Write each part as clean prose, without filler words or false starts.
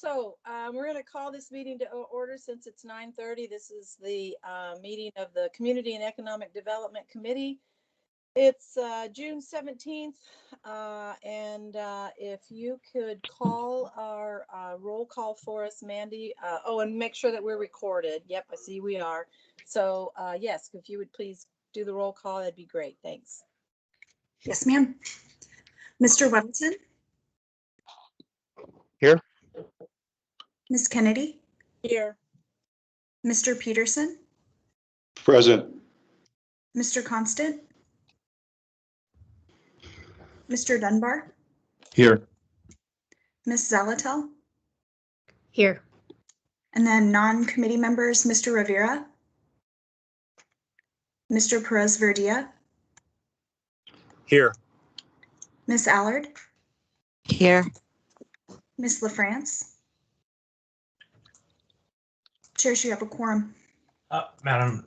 We're going to call this meeting to order since it's 9:30. This is the meeting of the Community and Economic Development Committee. It's June 17th, and if you could call our roll call for us, Mandy. And make sure that we're recorded. Yep, I see we are. So yes, if you would please do the roll call, that'd be great. Thanks. Yes, ma'am. Mr. Weddleton? Here. Ms. Kennedy? Here. Mr. Peterson? Present. Mr. Constant? Mr. Dunbar? Here. Ms. Zalatel? Here. And then non-committee members, Mr. Rivera? Mr. Perez Verdia? Here. Ms. Allard? Here. Ms. LaFrance? Chair, you have a quorum. Madam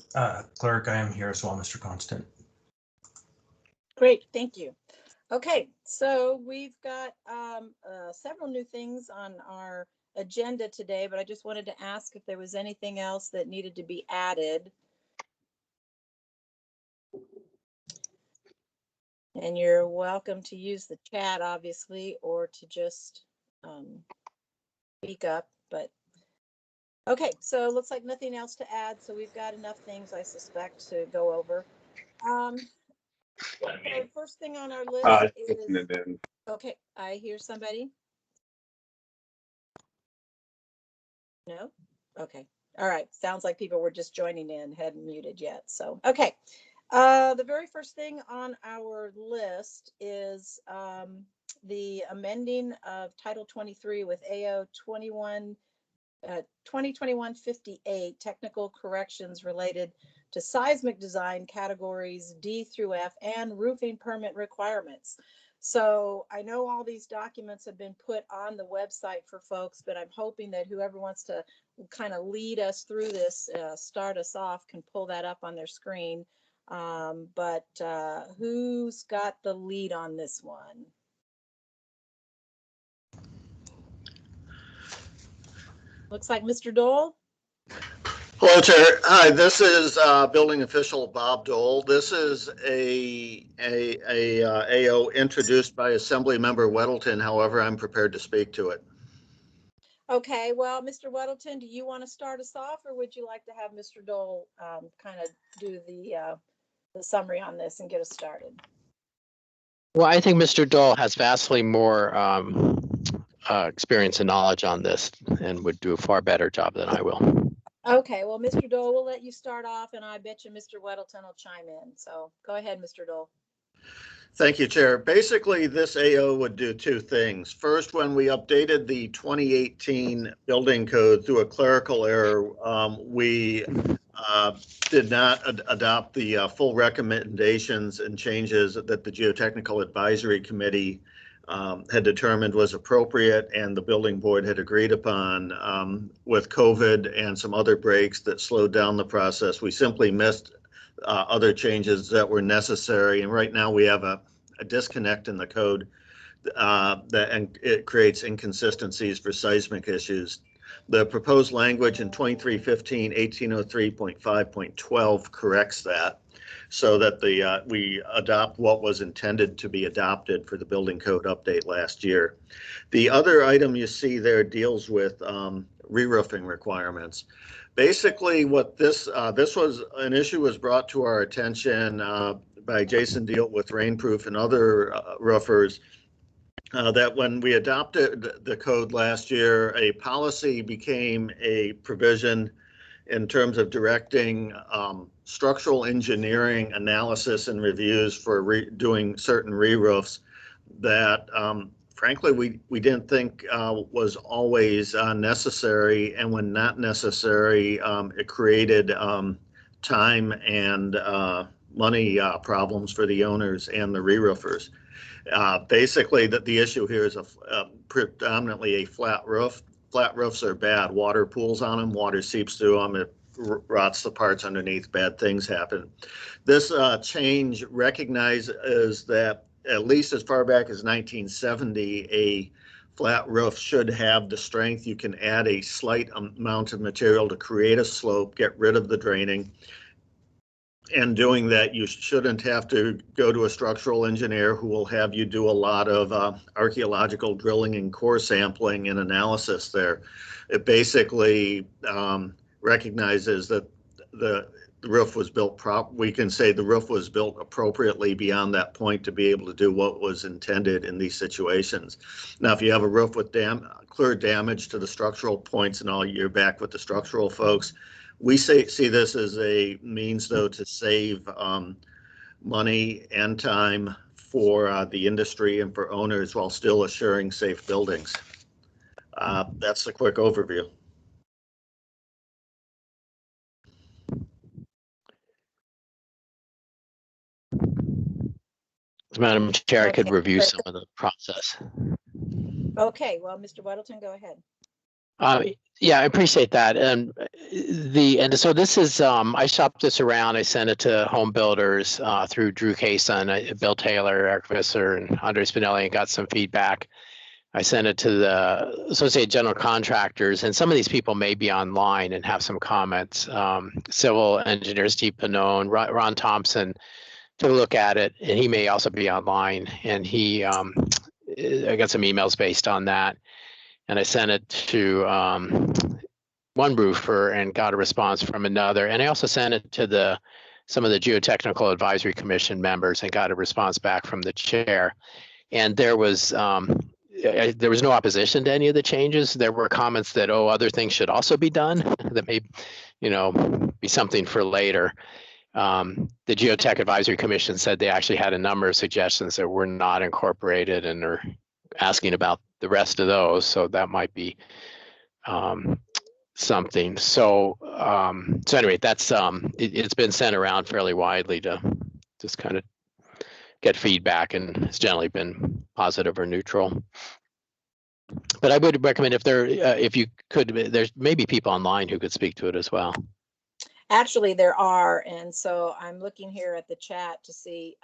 Clerk, I am here as well, Mr. Constant. Great, thank you. Okay, so we've got several new things on our agenda today, but I just wanted to ask if there was anything else that needed to be added. And you're welcome to use the chat, obviously, or to just speak up, but okay, so it looks like nothing else to add, so we've got enough things, I suspect, to go over. Okay, first thing on our list is, okay, I hear somebody. No? Okay, all right, sounds like people were just joining in, hadn't muted yet, so, okay. The very first thing on our list is the amending of Title 23 with AO 2021-58 technical corrections related to seismic design categories D through F and roofing permit requirements. So I know all these documents have been put on the website for folks, but I'm hoping that whoever wants to kind of lead us through this, start us off, can pull that up on their screen. Who's got the lead on this one? Looks like Mr. Dole. Hello, Chair. Hi, this is building official Bob Dole. This is a AO introduced by Assembly Member Weddleton. However, I'm prepared to speak to it. Okay, well, Mr. Weddleton, do you want to start us off, or would you like to have Mr. Dole kind of do the summary on this and get us started? Well, I think Mr. Dole has vastly more experience and knowledge on this and would do a far better job than I will. Okay, well, Mr. Dole, we'll let you start off, and I bet you Mr. Weddleton will chime in. So go ahead, Mr. Dole. Thank you, Chair. Basically, this AO would do two things. First, when we updated the 2018 building code through a clerical error, we did not adopt the full recommendations and changes that the Geotechnical Advisory Committee had determined was appropriate and the building board had agreed upon. With COVID and some other breaks that slowed down the process, we simply missed other changes that were necessary. And right now we have a disconnect in the code and it creates inconsistencies for seismic issues. The proposed language in 2315 1803.5.12 corrects that, so that we adopt what was intended to be adopted for the building code update last year. The other item you see there deals with re-roofing requirements. Basically, what this was an issue was brought to our attention by Jason Deal with Rainproof and other roofers. That when we adopted the code last year, a policy became a provision in terms of directing structural engineering analysis and reviews for doing certain re-roofs that frankly we didn't think was always necessary, and when not necessary, it created time and money problems for the owners and the re-roofers. Basically, the issue here is predominantly a flat roof. Flat roofs are bad. Water pools on them, water seeps through them, it rots the parts underneath, bad things happen. This change recognizes that at least as far back as 1970, a flat roof should have the strength. You can add a slight amount of material to create a slope, get rid of the draining. And doing that, you shouldn't have to go to a structural engineer who will have you do a lot of archaeological drilling and core sampling and analysis there. It basically recognizes that the roof was built we can say the roof was built appropriately beyond that point to be able to do what was intended in these situations. Now, if you have a roof with clear damage to the structural points and all, you're back with the structural folks. We see this as a means, though, to save money and time for the industry and for owners while still assuring safe buildings. That's a quick overview. Madam Chair, I could Okay. review some of the process. Okay, well, Mr. Weddleton, go ahead. Yeah, I appreciate that. And so this is, I shopped this around. I sent it to home builders through Drew Cason, Bill Taylor, Eric Visser, and Andre Spinelli, and got some feedback. I sent it to the Associated General Contractors, and some of these people may be online and have some comments. Civil engineer Steve Pannone, Ron Thompson took a look at it, and he may also be online. And I got some emails based on that. And I sent it to one roofer and got a response from another. And I also sent it to some of the Geotechnical Advisory Commission members and got a response back from the chair. And there was no opposition to any of the changes. There were comments that, other things should also be done that may, be something for later. The Geotech Advisory Commission said they actually had a number of suggestions that were not incorporated and are asking about the rest of those. So that might be something. So anyway, that's it's been sent around fairly widely to just kind of get feedback, and it's generally been positive or neutral. But I would recommend if you could, there's maybe people online who could speak to it as well. Actually, there are, and so I'm looking here at the chat to see,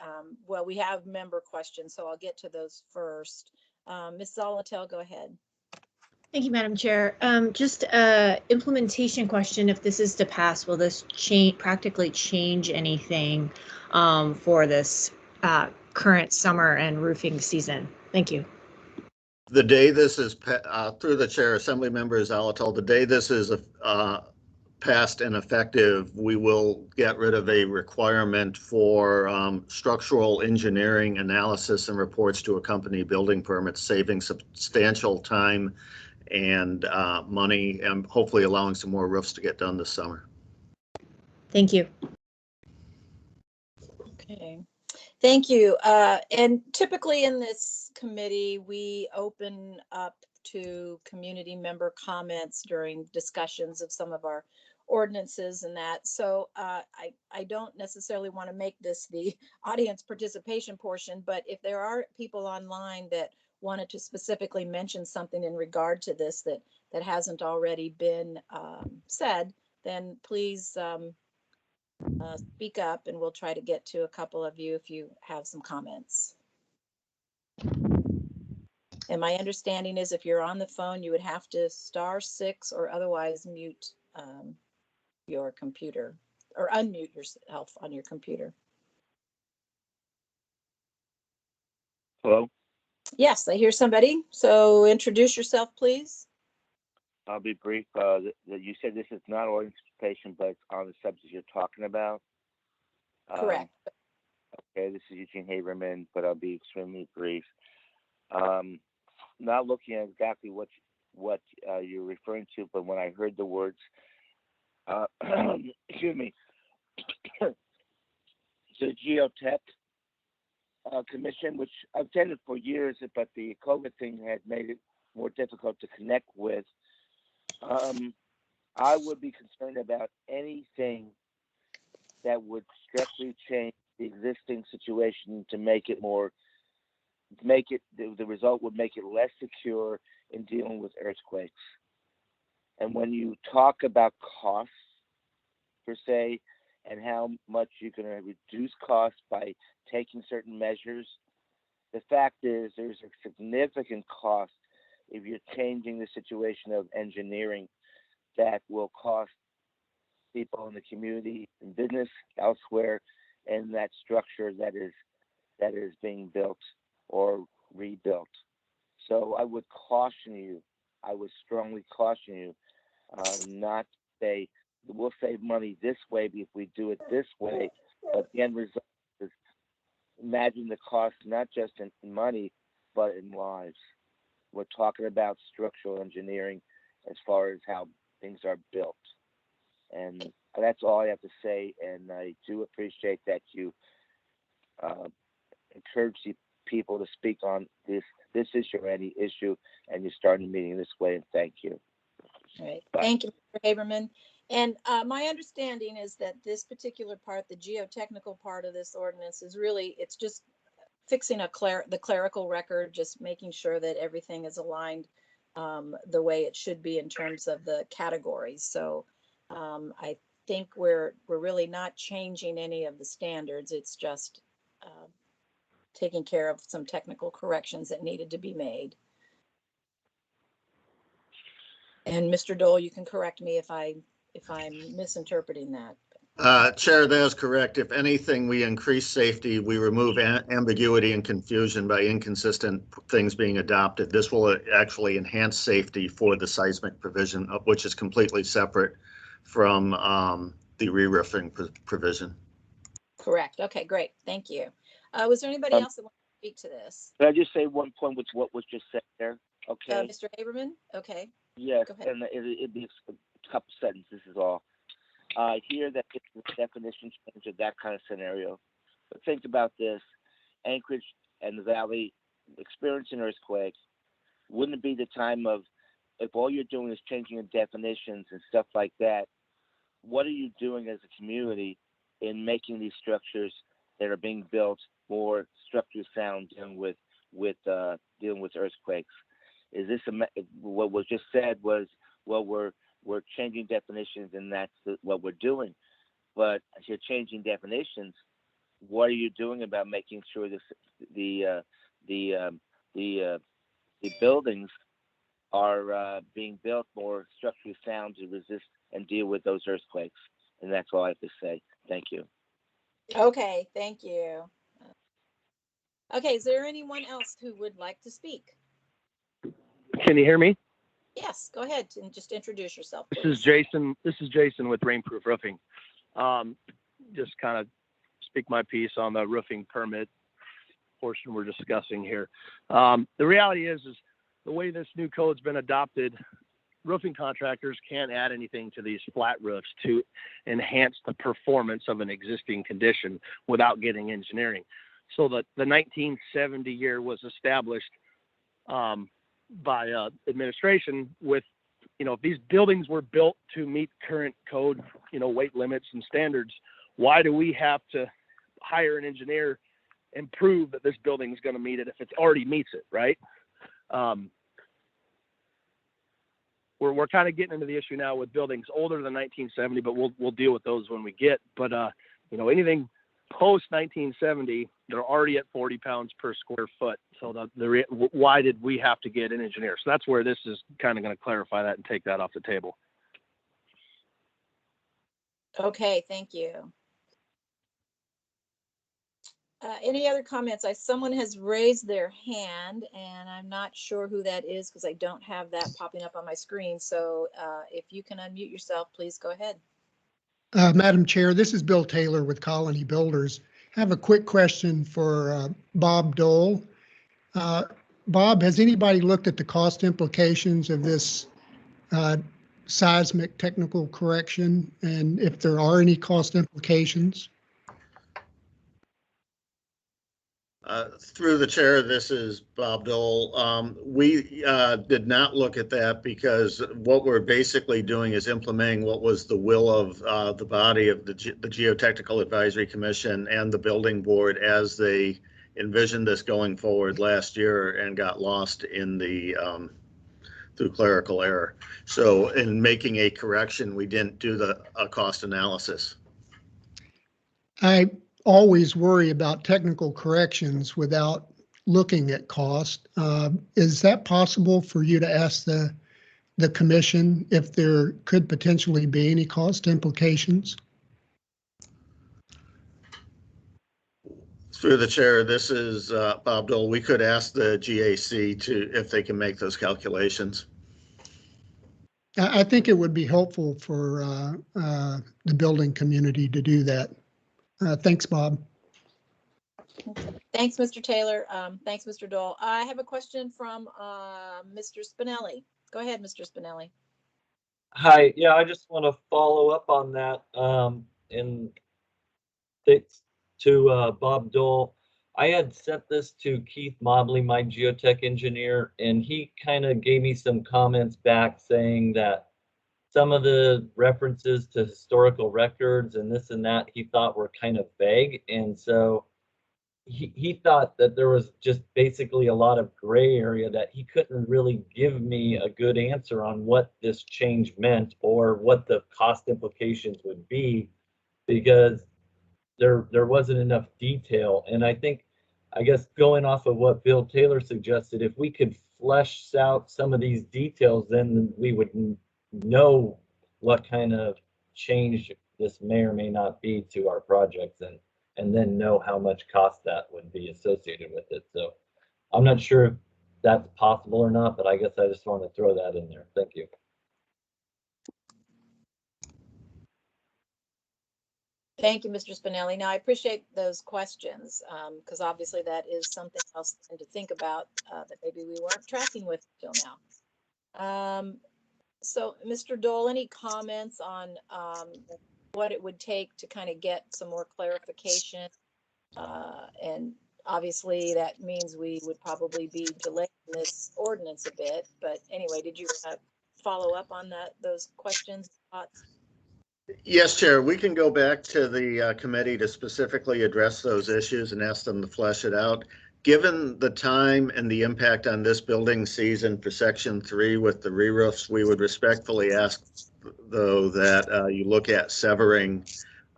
well, we have member questions, so I'll get to those first. Ms. Zolotel, go ahead. Thank you, Madam Chair. Just implementation question. If this is to pass, will this practically change anything for this current summer and roofing season? Thank you. The day this is through the chair, Assembly Member Zolotel, the day this is passed and effective, we will get rid of a requirement for structural engineering analysis and reports to accompany building permits, saving substantial time and money, and hopefully allowing some more roofs to get done this summer. Thank you. Okay, thank you. And typically in this committee, we open up to community member comments during discussions of some of our ordinances and that. So I don't necessarily want to make this the audience participation portion, but if there are people online that wanted to specifically mention something in regard to this that hasn't already been said, then please speak up, and we'll try to get to a couple of you if you have some comments. And my understanding is if you're on the phone, you would have to *6 or otherwise mute your computer, or unmute yourself on your computer. Hello? Yes, I hear somebody. So introduce yourself, please. I'll be brief. You said this is not orientation, but it's on the subject you're talking about. Correct. Okay, this is Eugene Haberman, but I'll be extremely brief. Not looking at exactly what you're referring to, but when I heard the words, excuse me, the Geotech Commission, which I've attended for years, but the COVID thing had made it more difficult to connect with. I would be concerned about anything that would strictly change the existing situation to make it the result would make it less secure in dealing with earthquakes. And when you talk about costs per se, and how much you're going to reduce costs by taking certain measures, the fact is there's a significant cost if you're changing the situation of engineering, that will cost people in the community and business elsewhere, and that structure that is being built or rebuilt. So I would caution you, I would strongly caution you not to say, we'll save money this way if we do it this way, but the end result is, imagine the cost not just in money, but in lives. We're talking about structural engineering as far as how things are built. And that's all I have to say. And I do appreciate that you encourage the people to speak on this issue or any issue, and you started the meeting this way. And thank you. All right. Bye. Thank you, Mr. Haberman. And my understanding is that this particular part, the geotechnical part of this ordinance, is really, it's just fixing the clerical record, just making sure that everything is aligned the way it should be in terms of the categories. So I think we're really not changing any of the standards. It's just taking care of some technical corrections that needed to be made. And Mr. Dole, you can correct me if I'm misinterpreting that. Chair, that is correct. If anything, we increase safety. We remove ambiguity and confusion by inconsistent things being adopted. This will actually enhance safety for the seismic provision, which is completely separate from the re-roofing provision. Correct. Okay, great. Thank you. Was there anybody else that wants to speak to this? Can I just say one point with what was just said there? Okay. Mr. Haberman? Okay. Yes, Go ahead. and it'd be a couple sentences is all. I hear that it's the definition change of that kind of scenario. But think about this. Anchorage and the Valley experiencing earthquakes. Wouldn't it be the time of, if all you're doing is changing the definitions and stuff like that, what are you doing as a community in making these structures that are being built more structurally sound dealing with earthquakes? Is this what was just said was, well, we're changing definitions and that's what we're doing. But if you're changing definitions, what are you doing about making sure the buildings are being built more structurally sound to resist and deal with those earthquakes? And that's all I have to say. Thank you. Okay, thank you. Okay, is there anyone else who would like to speak? Can you hear me? Yes, go ahead and just introduce yourself, please. This is Jason with Rainproof Roofing. Just kind of speak my piece on the roofing permit portion we're discussing here. The reality is the way this new code's been adopted, roofing contractors can't add anything to these flat roofs to enhance the performance of an existing condition without getting engineering. So the 1970 year was established by administration with, if these buildings were built to meet current code, weight limits and standards, why do we have to hire an engineer and prove that this building is going to meet it if it already meets it, right? We're kind of getting into the issue now with buildings older than 1970, but we'll deal with those when we get. But anything post 1970, they're already at 40 pounds per square foot. So why did we have to get an engineer? So that's where this is kind of going to clarify that and take that off the table. Okay, thank you. Any other comments? Someone has raised their hand and I'm not sure who that is because I don't have that popping up on my screen. So if you can unmute yourself, please go ahead. Madam Chair, this is Bill Taylor with Colony Builders. I have a quick question for Bob Dole. Bob, has anybody looked at the cost implications of this seismic technical correction, and if there are any cost implications? Through the chair, this is Bob Dole. We did not look at that because what we're basically doing is implementing what was the will of the body of the Geotechnical Advisory Commission and the building board as they envisioned this going forward last year and got lost in the through clerical error. So in making a correction, we didn't do a cost analysis. I always worry about technical corrections without looking at cost. Is that possible for you to ask the commission if there could potentially be any cost implications? Through the chair, this is Bob Dole. We could ask the GAC if they can make those calculations. I think it would be helpful for the building community to do that. Thanks, Bob. Thanks, Mr. Taylor. Thanks, Mr. Dole. I have a question from Mr. Spinelli. Go ahead, Mr. Spinelli. Hi, yeah, I just want to follow up on that. And thanks to Bob Dole. I had sent this to Keith Mobley, my geotech engineer, and he kind of gave me some comments back saying that some of the references to historical records and this and that he thought were kind of vague. And so he thought that there was just basically a lot of gray area that he couldn't really give me a good answer on what this change meant or what the cost implications would be, because there wasn't enough detail. And I guess going off of what Bill Taylor suggested, if we could flesh out some of these details, then we would know what kind of change this may or may not be to our projects, and then know how much cost that would be associated with it. So I'm not sure if that's possible or not, but I guess I just want to throw that in there. Thank you. Thank you, Mr. Spinelli. Now, I appreciate those questions because obviously that is something else to think about that maybe we weren't tracking with until now. So, Mr. Dole, any comments on what it would take to kind of get some more clarification? And obviously that means we would probably be delaying this ordinance a bit. But anyway, did you follow up on those questions, thoughts? Yes, Chair, we can go back to the committee to specifically address those issues and ask them to flesh it out. Given the time and the impact on this building season for Section 3 with the re-roofs, we would respectfully ask, though, that you look at severing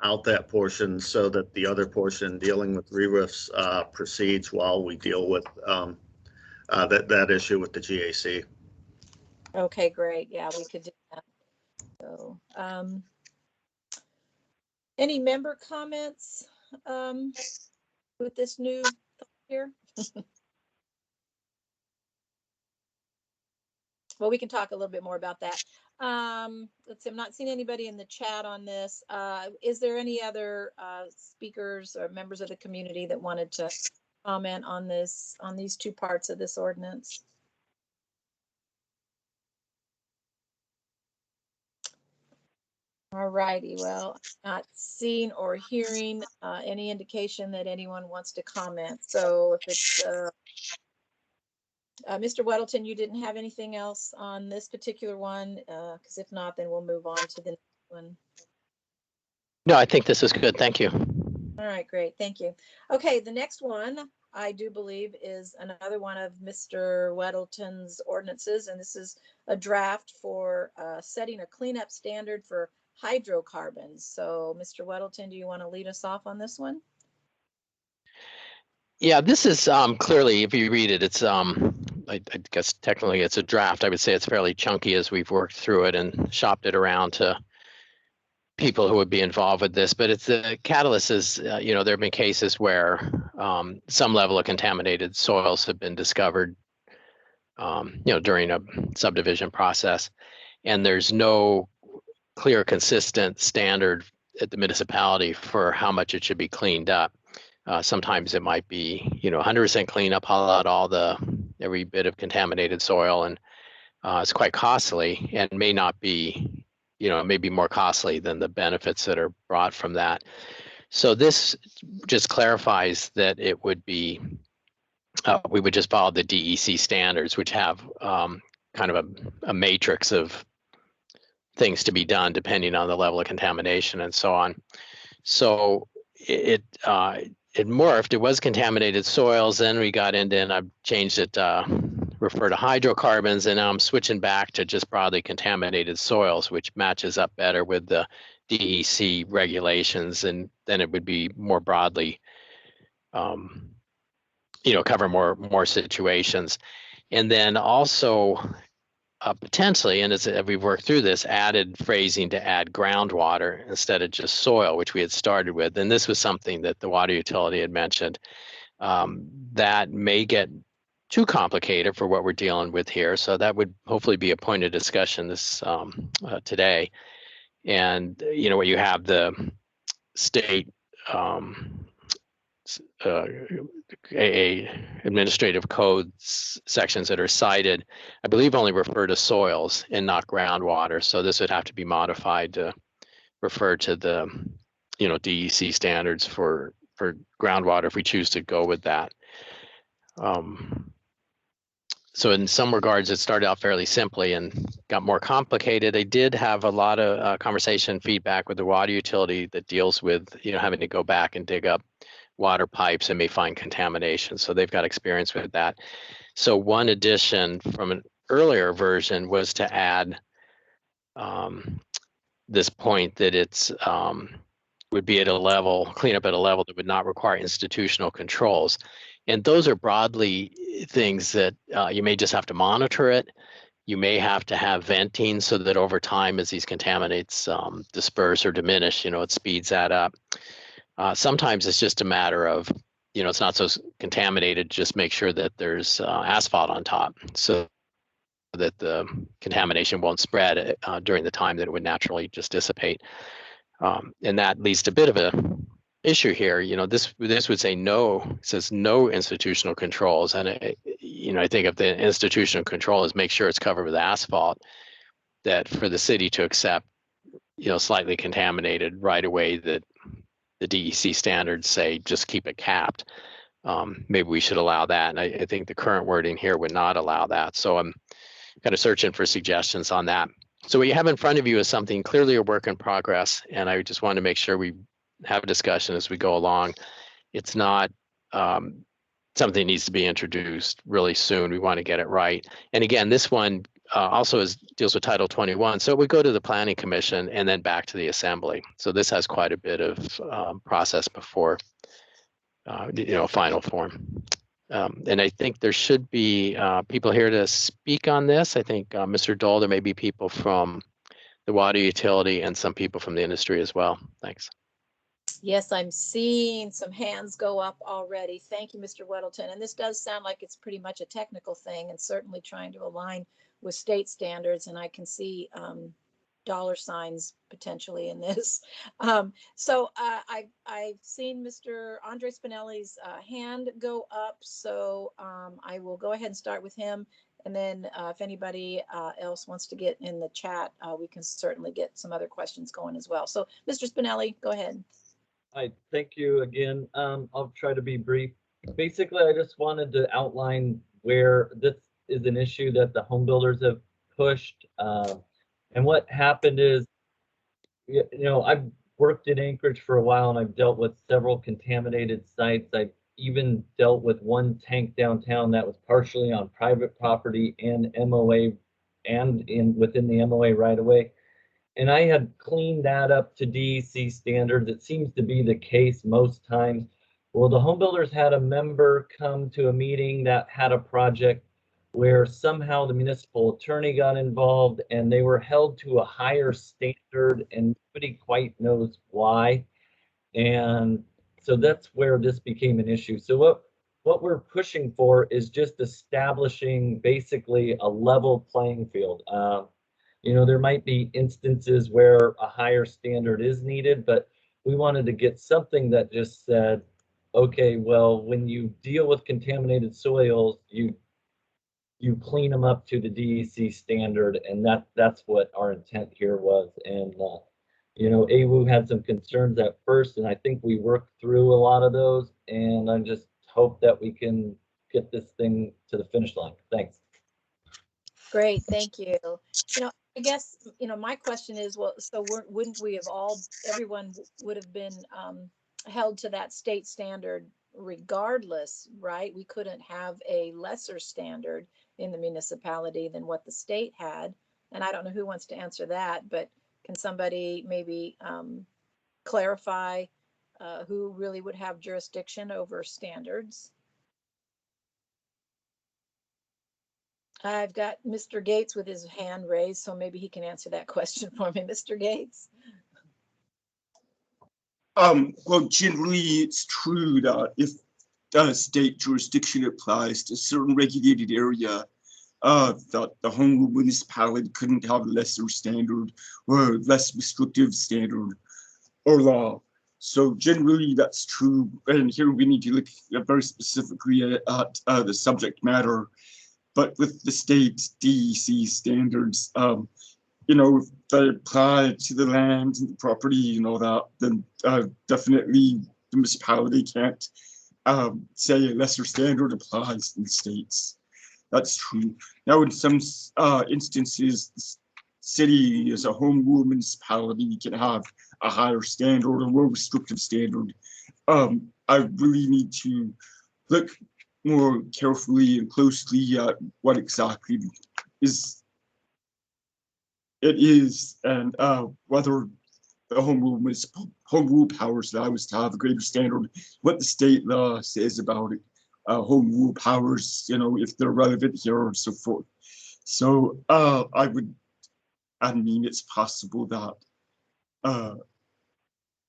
out that portion so that the other portion dealing with re-roofs proceeds while we deal with that issue with the GAC. Okay, great. Yeah, we could do that. So, any member comments with this new thought here? Well, we can talk a little bit more about that. Let's see, I'm not seeing anybody in the chat on this. Is there any other speakers or members of the community that wanted to comment on this, on these two parts of this ordinance? All righty, well, not seeing or hearing any indication that anyone wants to comment. So if it's Mr. Weddleton, you didn't have anything else on this particular one? Because if not, then we'll move on to the next one. No, I think this is good. Thank you. All right, great. Thank you. Okay, the next one, I do believe, is another one of Mr. Weddleton's ordinances, and this is a draft for setting a cleanup standard for hydrocarbons. So, Mr. Weddleton, do you want to lead us off on this one? Yeah, this is clearly, if you read it, it's I guess technically it's a draft. I would say it's fairly chunky as we've worked through it and shopped it around to people who would be involved with this. But it's the catalyst is, there have been cases where some level of contaminated soils have been discovered, during a subdivision process, and there's no clear, consistent standard at the municipality for how much it should be cleaned up. Sometimes it might be, 100% cleanup, haul out every bit of contaminated soil, and it's quite costly and may not be, may be more costly than the benefits that are brought from that. So this just clarifies that it would be, we would just follow the DEC standards, which have kind of a matrix of things to be done depending on the level of contamination and so on. So it morphed. It was contaminated soils. Then we got into, and I've changed it, refer to hydrocarbons, and now I'm switching back to just broadly contaminated soils, which matches up better with the DEC regulations, and then it would be more broadly cover more situations. And then also potentially, and as we've worked through this, added phrasing to add groundwater instead of just soil, which we had started with. And this was something that the water utility had mentioned. That may get too complicated for what we're dealing with here. So that would hopefully be a point of discussion this today. And where you have the state administrative codes sections that are cited, I believe only refer to soils and not groundwater. So this would have to be modified to refer to the DEC standards for groundwater if we choose to go with that. So in some regards, it started out fairly simply and got more complicated. I did have a lot of conversation feedback with the water utility that deals with having to go back and dig up water pipes and may find contamination. So they've got experience with that. So one addition from an earlier version was to add this point that it's would be at a level, cleanup at a level that would not require institutional controls. And those are broadly things that you may just have to monitor it. You may have to have venting so that over time, as these contaminants disperse or diminish, it speeds that up. Sometimes it's just a matter of, it's not so contaminated, just make sure that there's asphalt on top so that the contamination won't spread during the time that it would naturally just dissipate. And that leads to a bit of a issue here. This would say no, it says no institutional controls. And, I think if the institutional control is make sure it's covered with asphalt, that for the city to accept, slightly contaminated right away, that the DEC standards say just keep it capped. Maybe we should allow that. And I think the current wording here would not allow that. So I'm kind of searching for suggestions on that. So what you have in front of you is something clearly a work in progress. And I just want to make sure we have a discussion as we go along. It's not something that needs to be introduced really soon. We want to get it right. And again, this one also deals with Title 21. So it would go to the Planning Commission and then back to the Assembly. So this has quite a bit of process before, final form. And I think there should be people here to speak on this. I think Mr. Dole, there may be people from the water utility and some people from the industry as well. Thanks. Yes, I'm seeing some hands go up already. Thank you, Mr. Weddleton. And this does sound like it's pretty much a technical thing and certainly trying to align with state standards. And I can see dollar signs potentially in this. So I've seen Mr. Andre Spinelli's hand go up. So I will go ahead and start with him. And then if anybody else wants to get in the chat, we can certainly get some other questions going as well. So Mr. Spinelli, go ahead. Hi, thank you again. I'll try to be brief. Basically, I just wanted to outline where this is an issue that the home builders have pushed. And what happened is, I've worked in Anchorage for a while and I've dealt with several contaminated sites. I've even dealt with one tank downtown that was partially on private property and MOA and within the MOA right away. And I had cleaned that up to DEC standards. It seems to be the case most times. Well, the home builders had a member come to a meeting that had a project where somehow the municipal attorney got involved and they were held to a higher standard and nobody quite knows why. And so that's where this became an issue. So what we're pushing for is just establishing basically a level playing field. There might be instances where a higher standard is needed, but we wanted to get something that just said, okay, well, when you deal with contaminated soils, you clean them up to the DEC standard, and that's what our intent here was. And AWU had some concerns at first, and I think we worked through a lot of those, and I just hope that we can get this thing to the finish line. Thanks. Great, thank you. I guess, my question is, well, so wouldn't we have everyone would have been held to that state standard regardless, right? We couldn't have a lesser standard in the municipality than what the state had. And I don't know who wants to answer that, but can somebody maybe clarify who really would have jurisdiction over standards? I've got Mr. Gates with his hand raised, so maybe he can answer that question for me. Mr. Gates? Well, generally, it's true that if state jurisdiction applies to a certain regulated area, that the home rule municipality couldn't have a lesser standard or less restrictive standard or law. So generally, that's true. And here we need to look very specifically at the subject matter. But with the state DEC standards, if they apply to the land and the property and all that, then definitely the municipality can't say a lesser standard applies in the states. That's true. Now, in some instances, the city as a home rule municipality can have a higher standard or a more restrictive standard. I really need to look more carefully and closely at what exactly it is and whether the home rule powers allow us to have a greater standard, what the state law says about it, home rule powers, if they're relevant here and so forth. So it's possible that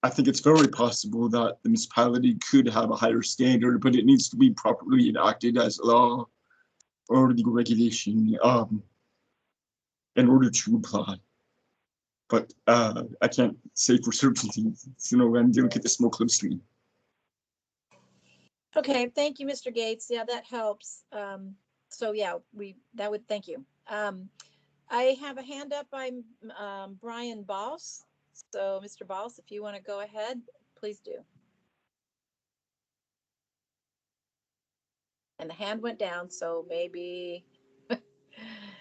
I think it's very possible that the municipality could have a higher standard, but it needs to be properly enacted as law or legal regulation in order to apply. But I can't say for certainty, I need to look at this more closely. Okay, thank you, Mr. Gates. Yeah, that helps. So yeah, thank you. I have a hand up by Brian Boss. So Mr. Boss, if you want to go ahead, please do. And the hand went down, so maybe.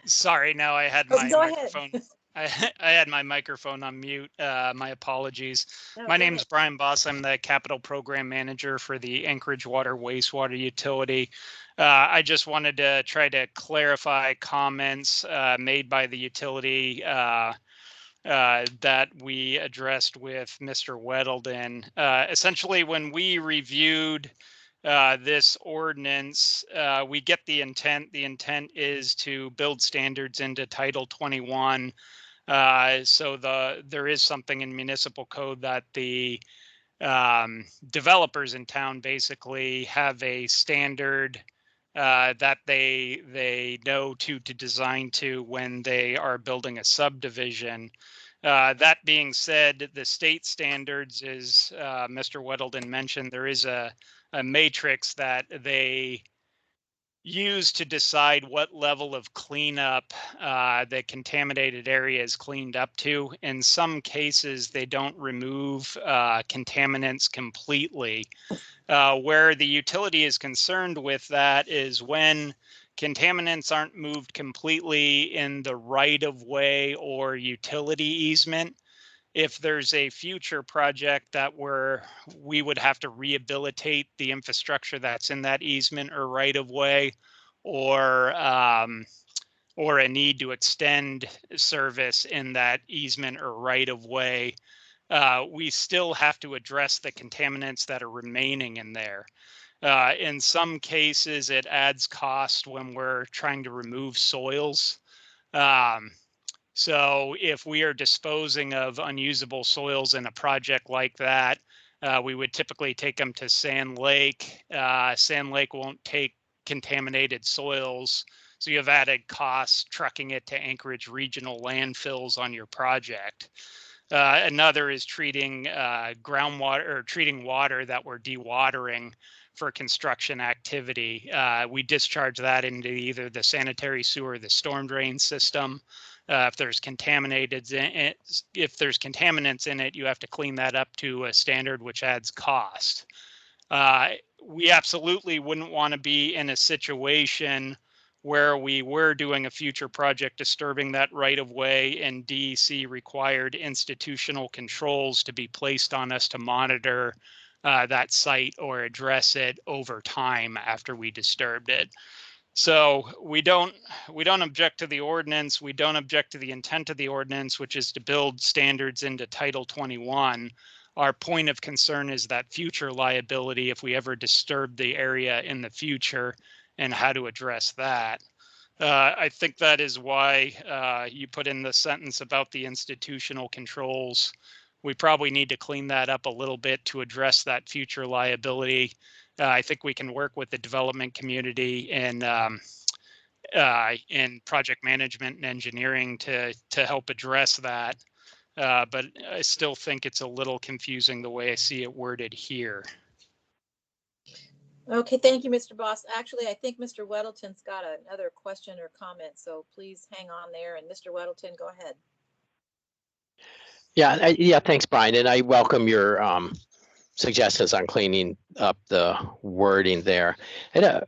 Sorry, no, I had Oh, my go microphone. ahead. I had my microphone on mute. My apologies. No, My go name's ahead. Brian Boss. I'm the capital program manager for the Anchorage Water Wastewater Utility. I just wanted to try to clarify comments made by the utility that we addressed with Mr. Weddleton. Essentially, when we reviewed this ordinance, we get the intent. The intent is to build standards into Title 21. So there is something in municipal code that the developers in town basically have a standard that they know to design to when they are building a subdivision. That being said, the state standards, as Mr. Weddleton mentioned, there is a matrix that they use to decide what level of cleanup the contaminated area is cleaned up to. In some cases, they don't remove contaminants completely. Where the utility is concerned with that is when contaminants aren't moved completely in the right of way or utility easement. If there's a future project that we would have to rehabilitate the infrastructure that's in that easement or right of way, or a need to extend service in that easement or right of way, we still have to address the contaminants that are remaining in there. In some cases, it adds cost when we're trying to remove soils. So if we are disposing of unusable soils in a project like that, we would typically take them to Sand Lake. Sand Lake won't take contaminated soils, so you have added costs trucking it to Anchorage regional landfills on your project. Another is treating groundwater or treating water that we're dewatering for construction activity. We discharge that into either the sanitary sewer or the storm drain system. If there's contaminants in it, you have to clean that up to a standard, which adds cost. We absolutely wouldn't want to be in a situation where we were doing a future project disturbing that right of way and DEC required institutional controls to be placed on us to monitor that site or address it over time after we disturbed it. So we don't object to the ordinance. We don't object to the intent of the ordinance, which is to build standards into Title 21. Our point of concern is that future liability if we ever disturb the area in the future and how to address that. I think that is why you put in the sentence about the institutional controls. We probably need to clean that up a little bit to address that future liability. I think we can work with the development community and in project management and engineering to help address that. But I still think it's a little confusing the way I see it worded here. Okay, thank you, Mr. Boss. Actually, I think Mr. Weddleton's got another question or comment, so please hang on there. And Mr. Weddleton, go ahead. Yeah, thanks, Brian. And I welcome your suggestions on cleaning up the wording there. And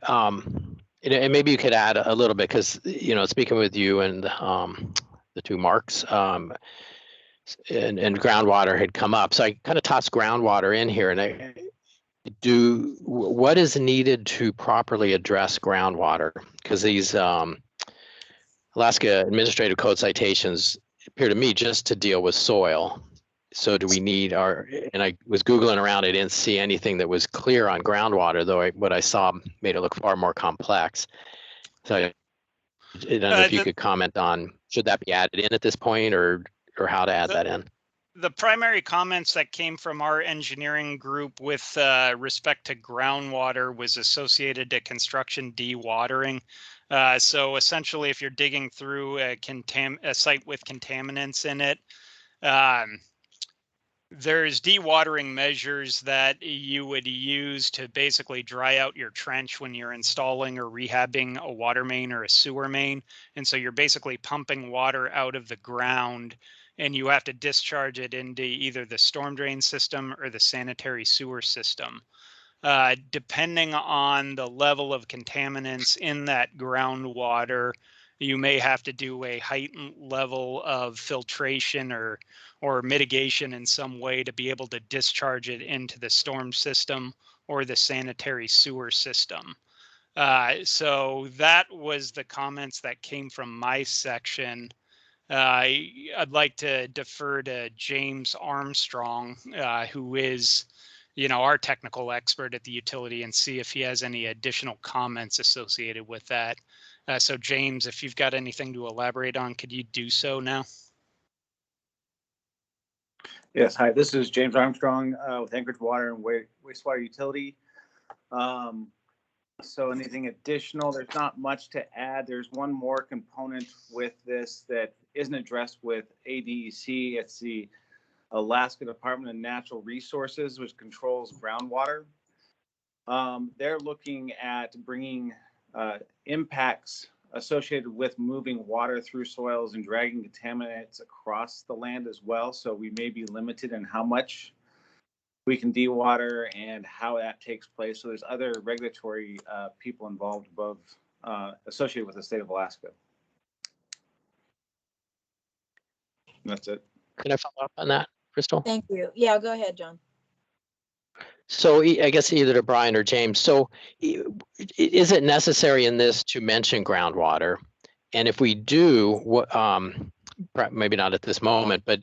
maybe you could add a little bit because, speaking with you and the two Marks, and groundwater had come up. So I kind of tossed groundwater in here, and what is needed to properly address groundwater? Because these Alaska Administrative Code citations appear to me just to deal with soil. So do we need and I was Googling around, I didn't see anything that was clear on groundwater, though what I saw made it look far more complex. So I don't know if you could comment on, should that be added in at this point or how to add that in? The primary comments that came from our engineering group with respect to groundwater was associated to construction dewatering. So essentially, if you're digging through a site with contaminants in it, there's dewatering measures that you would use to basically dry out your trench when you're installing or rehabbing a water main or a sewer main. And so you're basically pumping water out of the ground, and you have to discharge it into either the storm drain system or the sanitary sewer system. Depending on the level of contaminants in that groundwater, you may have to do a heightened level of filtration or mitigation in some way to be able to discharge it into the storm system or the sanitary sewer system. So that was the comments that came from my section. I'd like to defer to James Armstrong, who is, our technical expert at the utility, and see if he has any additional comments associated with that. So James, if you've got anything to elaborate on, could you do so now? Yes, hi, this is James Armstrong with Anchorage Water and Wastewater Utility. So anything additional, there's not much to add. There's one more component with this that isn't addressed with ADEC. It's the Alaska Department of Natural Resources, which controls groundwater. They're looking at bringing impacts associated with moving water through soils and dragging contaminants across the land as well. So we may be limited in how much we can dewater and how that takes place. So there's other regulatory people involved above associated with the state of Alaska. And that's it. Can I follow up on that, Crystal? Thank you. Yeah, go ahead, John. So I guess either to Brian or James. So is it necessary in this to mention groundwater? And if we do, maybe not at this moment, but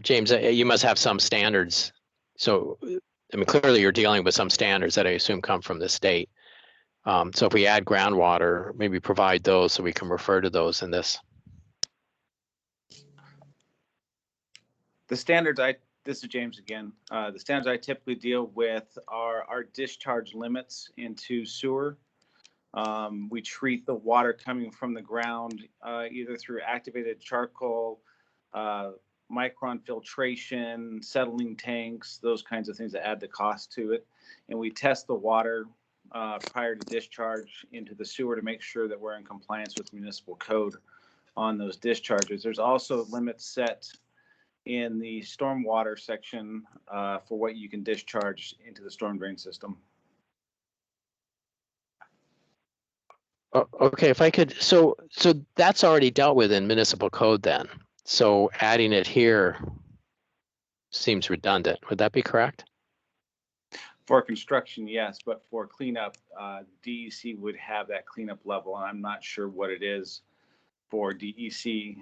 James, you must have some standards. So, I mean, clearly you're dealing with some standards that I assume come from the state. So if we add groundwater, maybe provide those so we can refer to those in this. The standards this is James again. The standards I typically deal with are our discharge limits into sewer. We treat the water coming from the ground either through activated charcoal, micron filtration, settling tanks, those kinds of things that add the cost to it. And we test the water prior to discharge into the sewer to make sure that we're in compliance with municipal code on those discharges. There's also limits set in the stormwater section for what you can discharge into the storm drain system. Okay, if I could, so that's already dealt with in municipal code then. So adding it here seems redundant. Would that be correct? For construction, yes, but for cleanup, DEC would have that cleanup level, and I'm not sure what it is for DEC.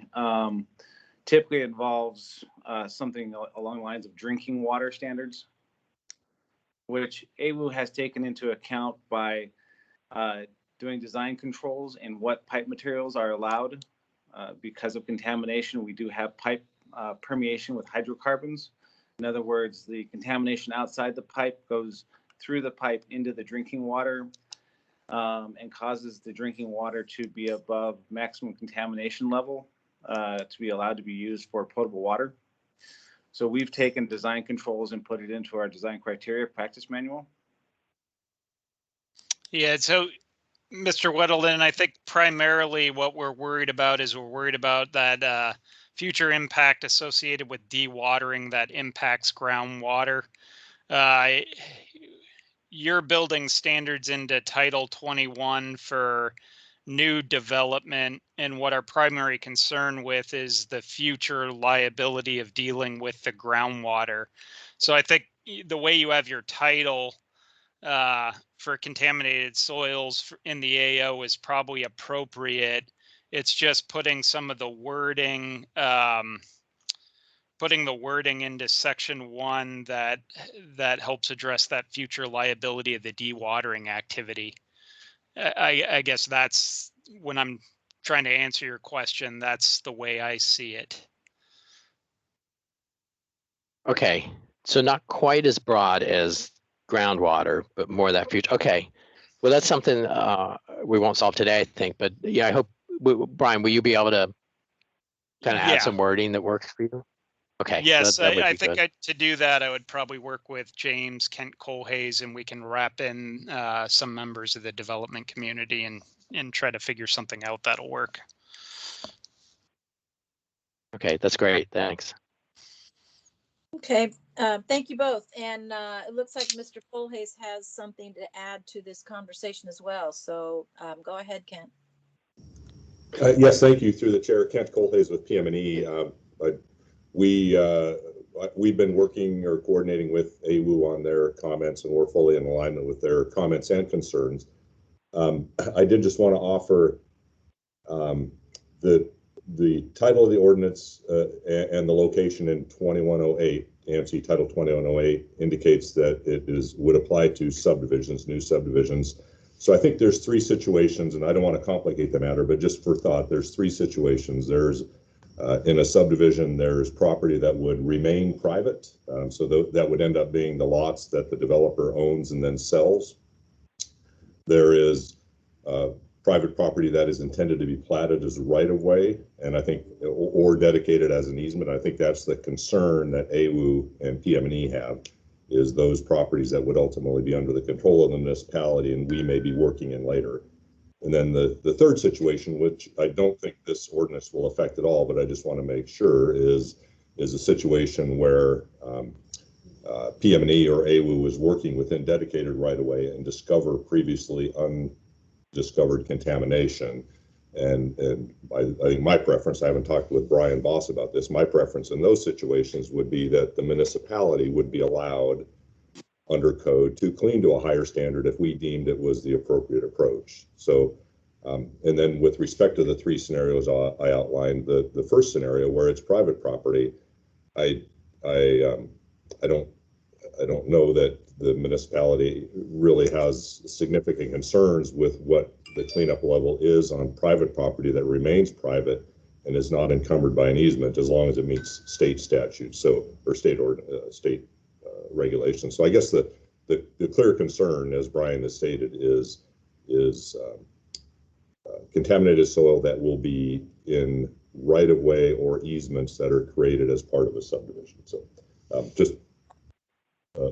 Typically involves something along the lines of drinking water standards, which AWU has taken into account by doing design controls and what pipe materials are allowed. Because of contamination, we do have pipe permeation with hydrocarbons. In other words, the contamination outside the pipe goes through the pipe into the drinking water and causes the drinking water to be above maximum contamination level to be allowed to be used for potable water. So we've taken design controls and put it into our design criteria practice manual. Yeah, so Mr. Weddleton, I think primarily what we're worried about is that future impact associated with dewatering that impacts groundwater. You're building standards into Title 21 for new development, and what our primary concern with is the future liability of dealing with the groundwater. So I think the way you have your title for contaminated soils in the AO is probably appropriate. It's just putting some of the wording, into section 1 that helps address that future liability of the dewatering activity. I guess that's when I'm trying to answer your question. That's the way I see it. Okay, so not quite as broad as groundwater, but more of that future. Okay, well, that's something we won't solve today, I think. But yeah, I hope, Brian, will you be able to kind of add some wording that works for you? Okay. Yes, that would I be think good. to do that, I would probably work with James, Kent Colhays, and we can wrap in some members of the development community and try to figure something out that'll work. Okay, that's great. Thanks. Okay, thank you both. And it looks like Mr. Colhays has something to add to this conversation as well. So go ahead, Kent. Yes, thank you. Through the chair, Kent Colhays with PM&E. We've been working or coordinating with AWU on their comments, and we're fully in alignment with their comments and concerns. I did just want to offer the title of the ordinance and the location in 2108, AMC Title 2108, indicates that it would apply to subdivisions, new subdivisions. So I think there's 3 situations, and I don't want to complicate the matter, but just for thought, there's 3 situations. There's in a subdivision, there's property that would remain private. So that would end up being the lots that the developer owns and then sells. There is private property that is intended to be platted as right of way, and I think, or dedicated as an easement. I think that's the concern that AWU and PM&E have, is those properties that would ultimately be under the control of the municipality, and we may be working in later. And then the third situation, which I don't think this ordinance will affect at all, but I just want to make sure, is a situation where PM&E or AWU is working within dedicated right-of-way and discover previously undiscovered contamination. And I think my preference, I haven't talked with Brian Boss about this, my preference in those situations would be that the municipality would be allowed under code to clean to a higher standard if we deemed it was the appropriate approach. So, and then with respect to the 3 scenarios I outlined, the first scenario where it's private property, I don't know that the municipality really has significant concerns with what the cleanup level is on private property that remains private and is not encumbered by an easement, as long as it meets state statutes, or state regulations. So I guess the clear concern, as Brian has stated, is contaminated soil that will be in right-of-way or easements that are created as part of a subdivision. So just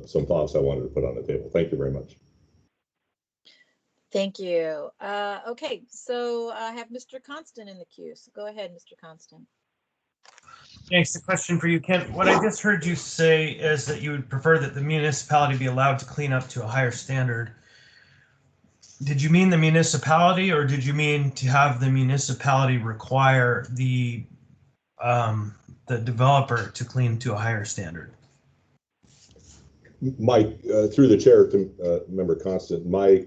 some thoughts I wanted to put on the table. Thank you very much. Thank you. Okay, so I have Mr. Constant in the queue. So go ahead, Mr. Constant. Thanks. The question for you, Kent. What I just heard you say is that you would prefer that the municipality be allowed to clean up to a higher standard. Did you mean the municipality, or did you mean to have the municipality require the developer to clean to a higher standard? Mike, through the chair to Member Constant, my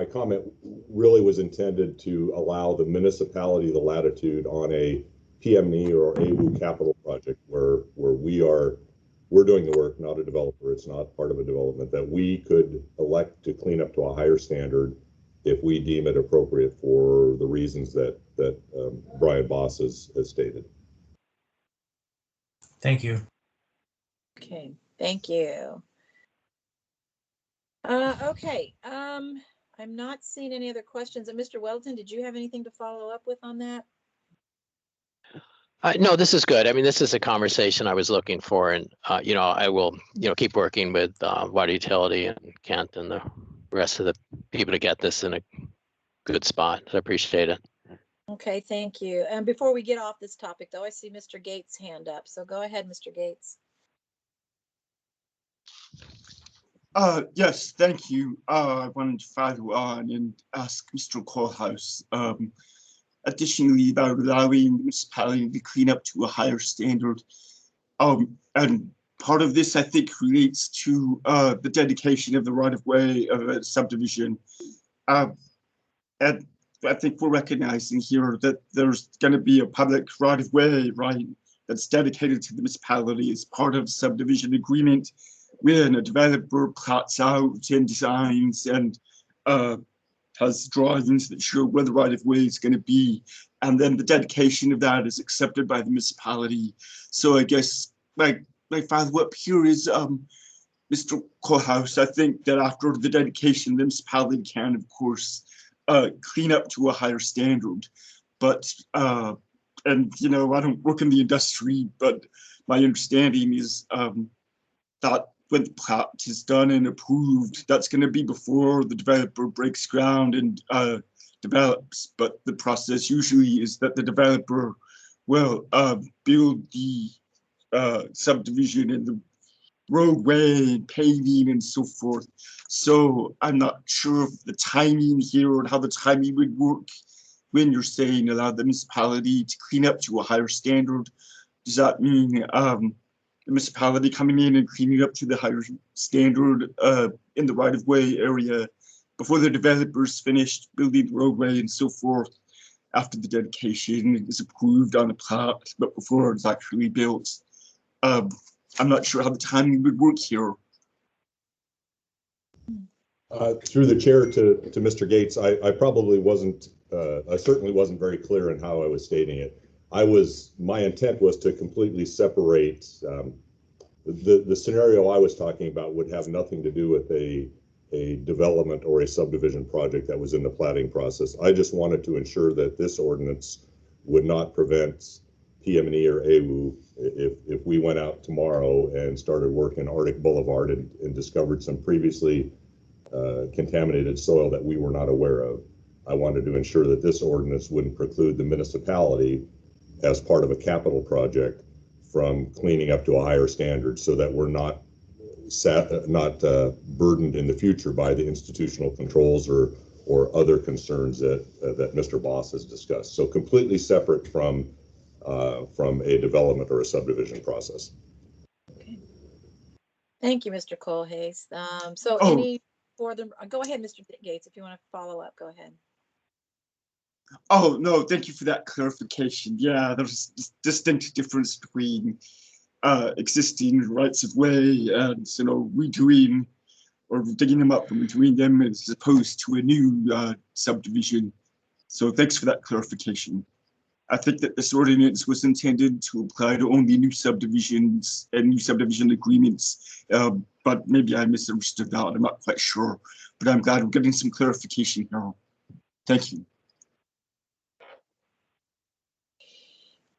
comment really was intended to allow the municipality the latitude on a PM&E or AWU capital project where we're doing the work, not a developer. It's not part of a development, that we could elect to clean up to a higher standard if we deem it appropriate for the reasons that Brian Boss has stated. Thank you. Okay, thank you. Okay, I'm not seeing any other questions. And Mr. Welton, did you have anything to follow up with on that? No, this is good. I mean, this is a conversation I was looking for, and I will, keep working with Water Utility and Kent and the rest of the people to get this in a good spot. I appreciate it. Okay, thank you. And before we get off this topic, though, I see Mr. Gates' hand up. So go ahead, Mr. Gates. Yes, thank you. I wanted to follow on and ask Mr. Kohlhaas, additionally about allowing the municipality to clean up to a higher standard. And part of this, I think, relates to the dedication of the right-of-way of a subdivision. And I think we're recognizing here that there's going to be a public right-of-way, right, that's dedicated to the municipality as part of subdivision agreement when a developer plots out and designs and has drawings that show where the right-of-way is going to be, and then the dedication of that is accepted by the municipality. So I guess my follow-up here is, Mr. Kohlhaas, I think that after the dedication, the municipality can, of course, clean up to a higher standard. But, and I don't work in the industry, but my understanding is that when the plat is done and approved, that's going to be before the developer breaks ground and develops. But the process usually is that the developer will build the subdivision and the roadway and paving and so forth. So I'm not sure of the timing here or how the timing would work when you're saying allow the municipality to clean up to a higher standard. Does that mean the municipality coming in and cleaning up to the higher standard in the right-of-way area before the developer's finished building the roadway and so forth, after the dedication is approved on the plat, but before it's actually built? I'm not sure how the timing would work here. Through the chair to Mr. Gates, I probably wasn't, I certainly wasn't very clear in how I was stating it. My intent was to completely separate, the scenario I was talking about would have nothing to do with a development or a subdivision project that was in the platting process. I just wanted to ensure that this ordinance would not prevent PM&E or AWU if we went out tomorrow and started working Arctic Boulevard and discovered some previously contaminated soil that we were not aware of. I wanted to ensure that this ordinance wouldn't preclude the municipality as part of a capital project from cleaning up to a higher standard, so that we're not burdened in the future by the institutional controls or other concerns that Mr. Boss has discussed. So completely separate from a development or a subdivision process. Okay. Thank you, Mr. Kohlhaas. Any further, go ahead, Mr. Gates, if you want to follow up, go ahead. Oh, no, thank you for that clarification. Yeah, there's a distinct difference between existing rights of way and, redoing or digging them up and redoing them as opposed to a new subdivision. So thanks for that clarification. I think that this ordinance was intended to apply to only new subdivisions and new subdivision agreements, but maybe I misunderstood that. I'm not quite sure, but I'm glad we're getting some clarification now. Thank you.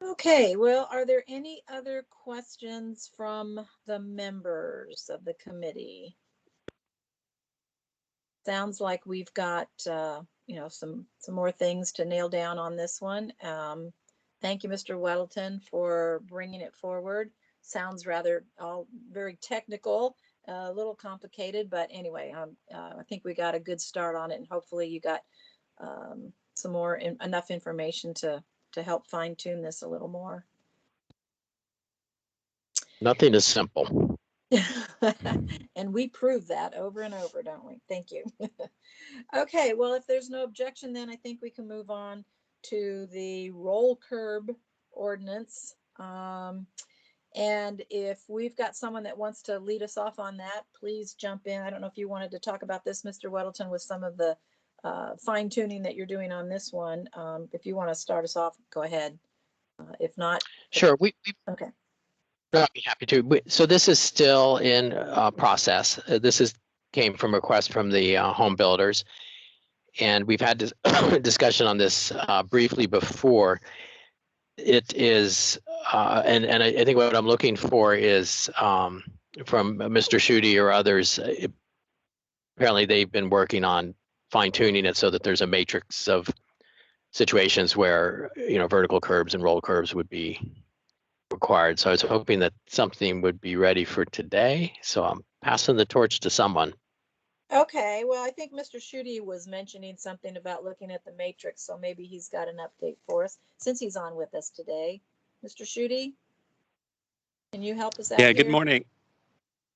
Okay, well, are there any other questions from the members of the committee? Sounds like we've got, some more things to nail down on this one. Thank you, Mr. Weddleton, for bringing it forward. Sounds rather all very technical, a little complicated, but anyway, I think we got a good start on it, and hopefully you got some more enough information to help fine tune this a little more. Nothing is simple. And we prove that over and over, don't we? Thank you. Okay, well, if there's no objection, then I think we can move on to the roll curb ordinance. And if we've got someone that wants to lead us off on that, please jump in. I don't know if you wanted to talk about this, Mr. Weddleton, with some of the fine tuning that you're doing on this one. If you want to start us off, go ahead. If not, Sure, okay. I'd be happy to. So this is still in process. Came from a request from the home builders, and we've had this discussion on this briefly before. It is, and I think what I'm looking for is from Mr. Schutte or others. Apparently, they've been working on fine tuning it so that there's a matrix of situations where vertical curbs and roll curbs would be required. So I was hoping that something would be ready for today. So I'm passing the torch to someone. Okay, well, I think Mr. Schutte was mentioning something about looking at the matrix, so maybe he's got an update for us since he's on with us today. Mr. Schutte, can you help us out? Yeah, good here? morning.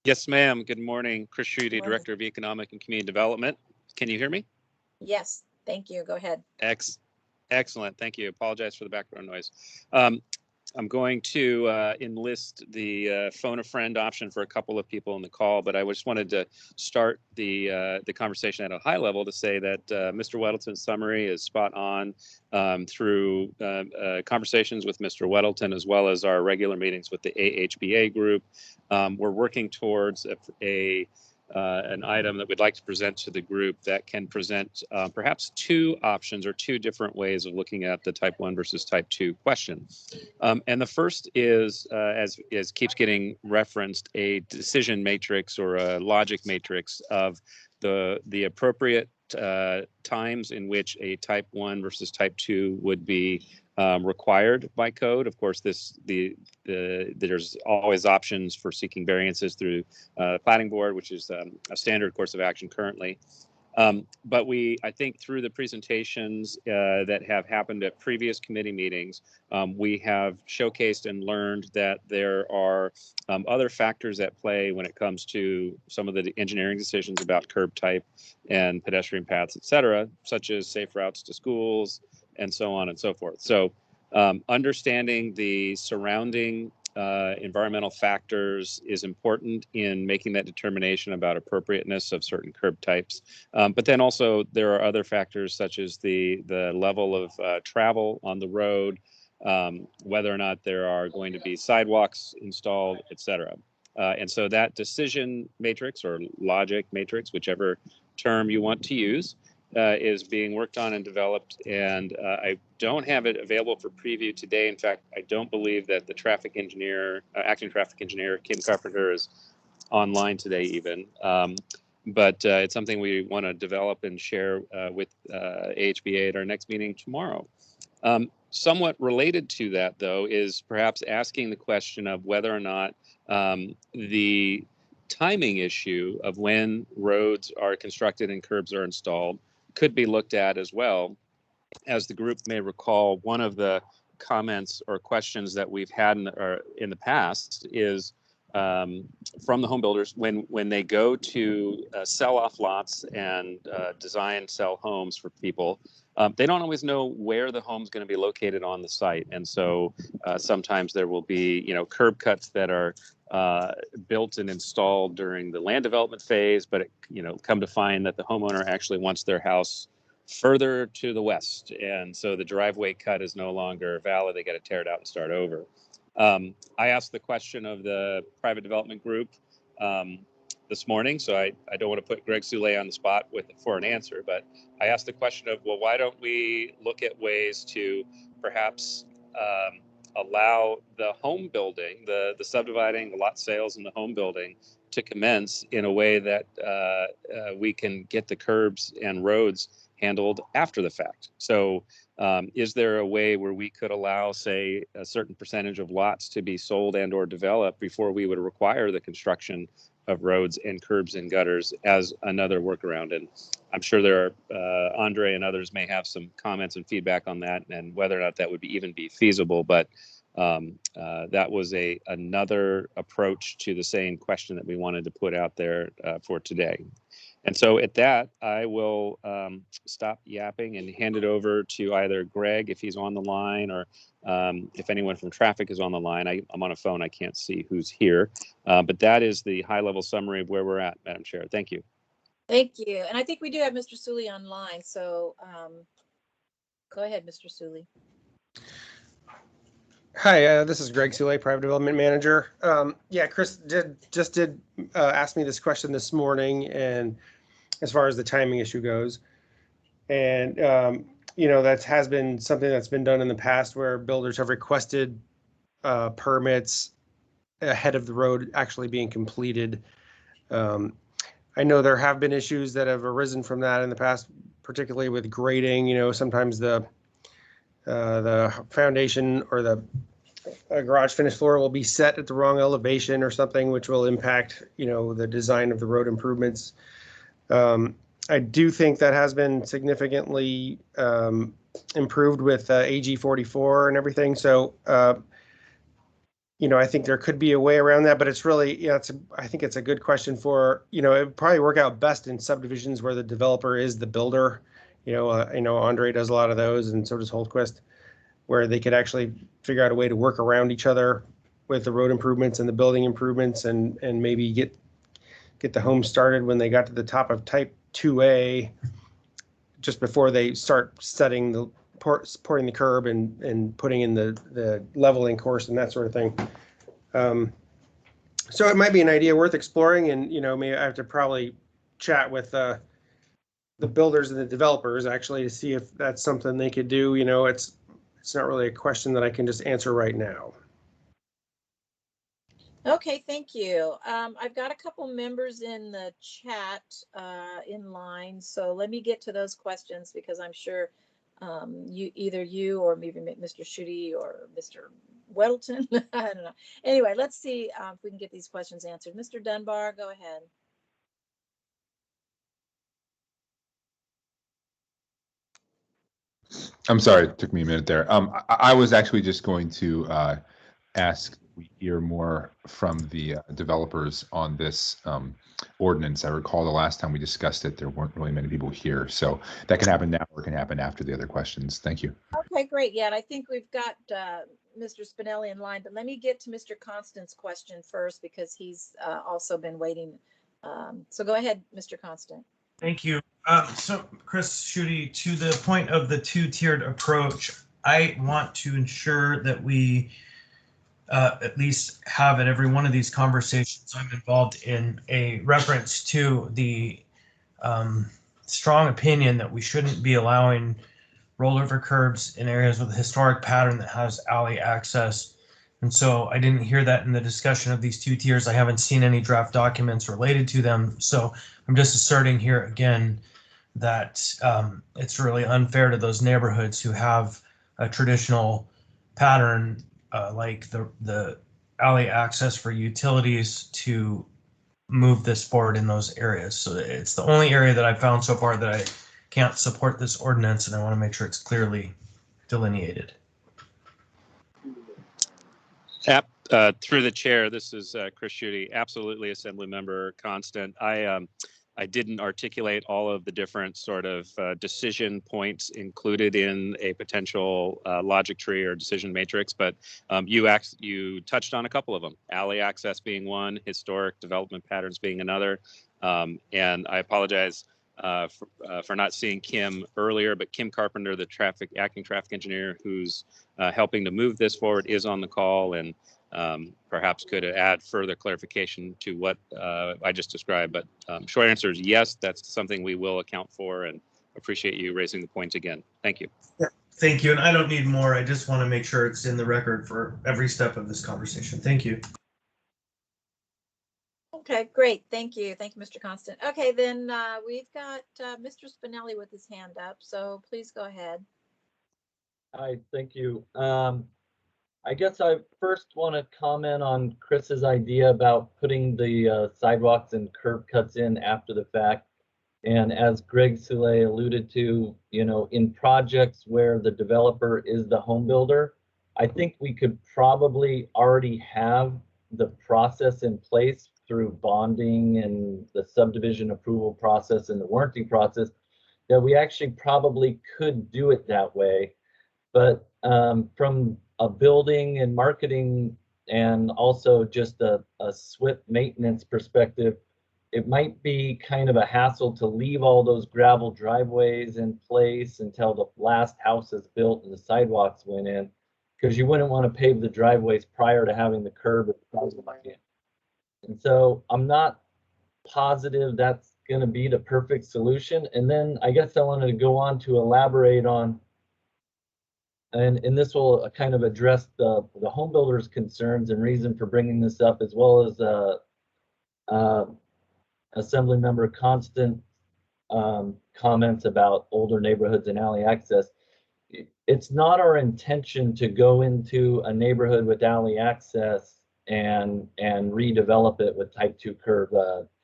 Yes, ma'am. Good morning. Chris Schutte, Morning. Director of Economic and Community Development. Can you hear me? Yes, thank you. Go ahead. Excellent. Thank you. Apologize for the background noise. I'm going to enlist the phone a friend option for a couple of people in the call, but I just wanted to start the conversation at a high level to say that Mr. Weddleton's summary is spot on through conversations with Mr. Weddleton, as well as our regular meetings with the AHBA group. We're working towards an item that we'd like to present to the group that can present perhaps two options or two different ways of looking at the type 1 versus type 2 question. And the first is, as keeps getting referenced, a decision matrix or a logic matrix of the appropriate times in which a type 1 versus type 2 would be required by code. Of course, there's always options for seeking variances through planning board, which is a standard course of action currently. But I think through the presentations that have happened at previous committee meetings, we have showcased and learned that there are other factors at play when it comes to some of the engineering decisions about curb type and pedestrian paths, et cetera, such as safe routes to schools and so on and so forth. So understanding the surrounding environmental factors is important in making that determination about appropriateness of certain curb types. But then also there are other factors such as the level of travel on the road, whether or not there are going to be sidewalks installed, et cetera. And so that decision matrix or logic matrix, whichever term you want to use, is being worked on and developed, and I don't have it available for preview today. In fact, I don't believe that the traffic engineer, acting traffic engineer, Kim Carpenter, is online today even. But it's something we want to develop and share with AHBA at our next meeting tomorrow. Somewhat related to that, though, is perhaps asking the question of whether or not the timing issue of when roads are constructed and curbs are installed could be looked at as well. As the group may recall, one of the comments or questions that we've had in the past is from the home builders when they go to sell off lots and design sell homes for people. They don't always know where the home's going to be located on the site, and so sometimes there will be curb cuts that are built and installed during the land development phase, but come to find that the homeowner actually wants their house further to the west, and so the driveway cut is no longer valid. They got to tear it out and start over. I asked the question of the private development group this morning, so I don't want to put Greg Soule on the spot for an answer, but I asked the question of, well, why don't we look at ways to perhaps allow the home building, the subdividing, the lot sales and the home building to commence in a way that we can get the curbs and roads handled after the fact. So is there a way where we could allow, say, a certain percentage of lots to be sold and or developed before we would require the construction of roads and curbs and gutters as another workaround? And I'm sure there are, Andre and others may have some comments and feedback on that and whether or not that would even be feasible. But that was another approach to the same question that we wanted to put out there for today. And so at that, I will stop yapping and hand it over to either Greg, if he's on the line, or if anyone from traffic is on the line. I'm on a phone. I can't see who's here. But that is the high-level summary of where we're at, Madam Chair. Thank you. Thank you. And I think we do have Mr. Sully online, so go ahead, Mr. Sully. Hi, this is Greg Sule, Private Development Manager. Yeah, Chris did ask me this question this morning, and as far as the timing issue goes, and that has been something that's been done in the past where builders have requested permits ahead of the road actually being completed. I know there have been issues that have arisen from that in the past, particularly with grading. Sometimes the foundation or the garage finish floor will be set at the wrong elevation or something, which will impact, the design of the road improvements. I do think that has been significantly improved with AG 44 and everything. So, I think there could be a way around that, but it's really, I think it's a good question for, it would probably work out best in subdivisions where the developer is the builder. Andre does a lot of those, and so does Holtquist, where they could actually figure out a way to work around each other with the road improvements and the building improvements, and maybe get the home started when they got to the top of type 2A, just before they start setting the pouring the curb and putting in the leveling course and that sort of thing. So it might be an idea worth exploring, and maybe I have to probably chat with the builders and the developers actually to see if that's something they could do. It's not really a question that I can just answer right now. Okay, thank you. I've got a couple members in the chat in line, so let me get to those questions because I'm sure either you or maybe Mr. Schutte or Mr. Weddleton. I don't know. Anyway, let's see if we can get these questions answered. Mr. Dunbar, go ahead. I'm sorry, it took me a minute there. I was actually just going to ask we hear more from the developers on this ordinance. I recall the last time we discussed it, there weren't really many people here. So that can happen now or it can happen after the other questions. Thank you. Okay, great. Yeah, and I think we've got Mr. Spinelli in line, but let me get to Mr. Constant's question first because he's also been waiting. So go ahead, Mr. Constant. Thank you. So Chris Schutte, to the point of the two-tiered approach, I want to ensure that we at least have at every one of these conversations I'm involved in a reference to the strong opinion that we shouldn't be allowing rollover curbs in areas with a historic pattern that has alley access. And so I didn't hear that in the discussion of these two tiers. I haven't seen any draft documents related to them. So I'm just asserting here again that it's really unfair to those neighborhoods who have a traditional pattern like the alley access for utilities to move this forward in those areas. So it's the only area that I've found so far that I can't support this ordinance, and I want to make sure it's clearly delineated. Through the chair, this is Chris Schutte. Absolutely, Assembly Member Constant. I didn't articulate all of the different sort of decision points included in a potential logic tree or decision matrix, but you touched on a couple of them. Alley access being one, historic development patterns being another, and I apologize for not seeing Kim earlier, but Kim Carpenter, the acting traffic engineer who's helping to move this forward, is on the call and perhaps could add further clarification to what I just described. But short answer is yes, that's something we will account for, and appreciate you raising the point again. Thank you. Yeah, thank you. And I don't need more. I just want to make sure it's in the record for every step of this conversation. Thank you. Okay, great. Thank you. Thank you, Mr. Constant. Okay, then we've got Mr. Spinelli with his hand up. So please go ahead. Hi, thank you. I guess I first want to comment on Chris's idea about putting the sidewalks and curb cuts in after the fact. And as Greg Sule alluded to, in projects where the developer is the home builder, I think we could probably already have the process in place through bonding and the subdivision approval process and the warranty process, that we actually probably could do it that way. But from a building and marketing and also just a SWIP maintenance perspective, it might be kind of a hassle to leave all those gravel driveways in place until the last house is built and the sidewalks went in, because you wouldn't want to pave the driveways prior to having the curb and sidewalk in. And so I'm not positive that's going to be the perfect solution. And then I guess I wanted to go on to elaborate on, and this will kind of address the home builders' concerns and reason for bringing this up, as well as Assemblymember Constant comments about older neighborhoods and alley access. It's not our intention to go into a neighborhood with alley access and redevelop it with type 2 curb.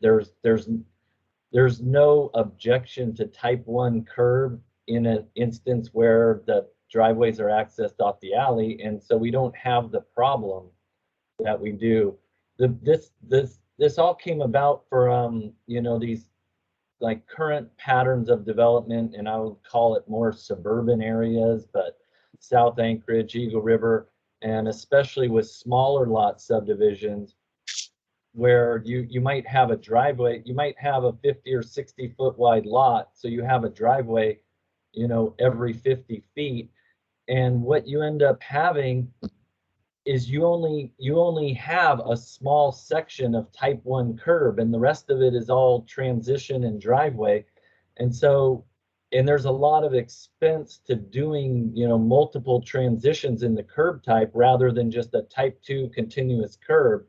There's no objection to type 1 curb in an instance where the driveways are accessed off the alley, and so we don't have the problem that we do. This all came about for you know, these like current patterns of development, and I would call it more suburban areas, but South Anchorage, Eagle River, and especially with smaller lot subdivisions, where you might have a driveway, you might have a 50 or 60 foot wide lot, so you have a driveway, you know, every 50 feet, and what you end up having is you only have a small section of type 1 curb, and the rest of it is all transition and driveway. And so, and there's a lot of expense to doing, you know, multiple transitions in the curb type rather than just a type 2 continuous curb.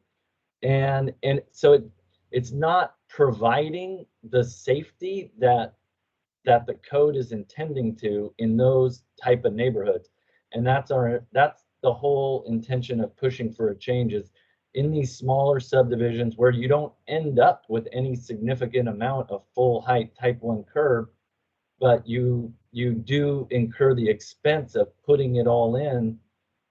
And so it's not providing the safety that the code is intending to in those type of neighborhoods. And that's the whole intention of pushing for a change, is in these smaller subdivisions where you don't end up with any significant amount of full height type 1 curb, but you do incur the expense of putting it all in.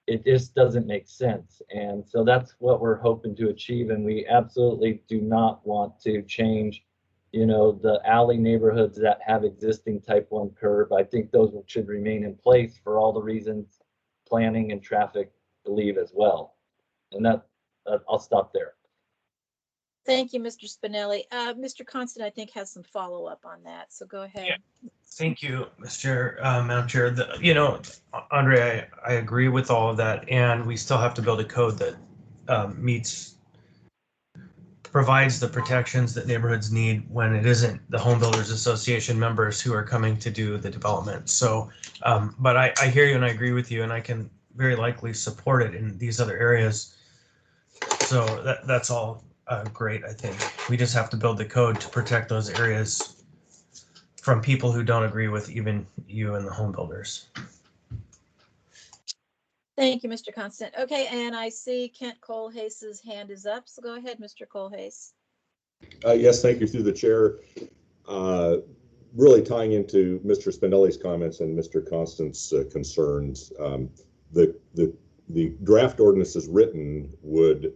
It just doesn't make sense. And so that's what we're hoping to achieve. And we absolutely do not want to change, you know, the alley neighborhoods that have existing type 1 curb. I think those should remain in place for all the reasons planning and traffic believe as well. And that I'll stop there. Thank you, Mr. Spinelli. Mr. Constant, I think, has some follow-up on that, so go ahead. Yeah. Thank you, Madam Chair. You know, Andre, I agree with all of that, and we still have to build a code that provides the protections that neighborhoods need when it isn't the Home Builders Association members who are coming to do the development. So, but I hear you and I agree with you, and I can very likely support it in these other areas. So that's all great, I think. We just have to build the code to protect those areas from people who don't agree with even you and the home builders. Thank you, Mr. Constant. Okay, and I see Kent Colhase's hand is up, so go ahead, Mr. Colhase. Yes, thank you through the chair. Really tying into Mr. Spinelli's comments and Mr. Constant's concerns, the draft ordinance as written would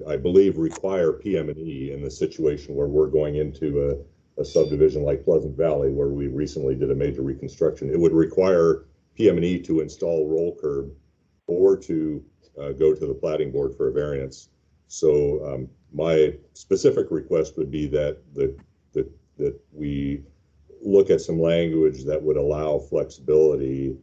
I believe require PM&E in the situation where we're going into a subdivision like Pleasant Valley, where we recently did a major reconstruction. It would require PM&E to install roll curb or to go to the plating board for a variance. So my specific request would be that that we look at some language that would allow flexibility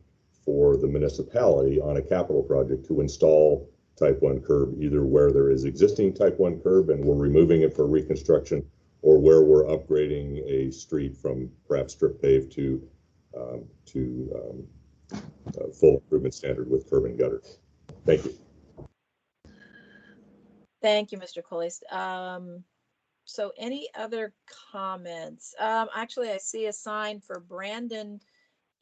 for the municipality on a capital project to install type 1 curb, either where there is existing type 1 curb and we're removing it for reconstruction, or where we're upgrading a street from perhaps strip pave to full improvement standard with curb and gutter. Thank you. Thank you, Mr. Colhase. So any other comments? Actually, I see a sign for Brandon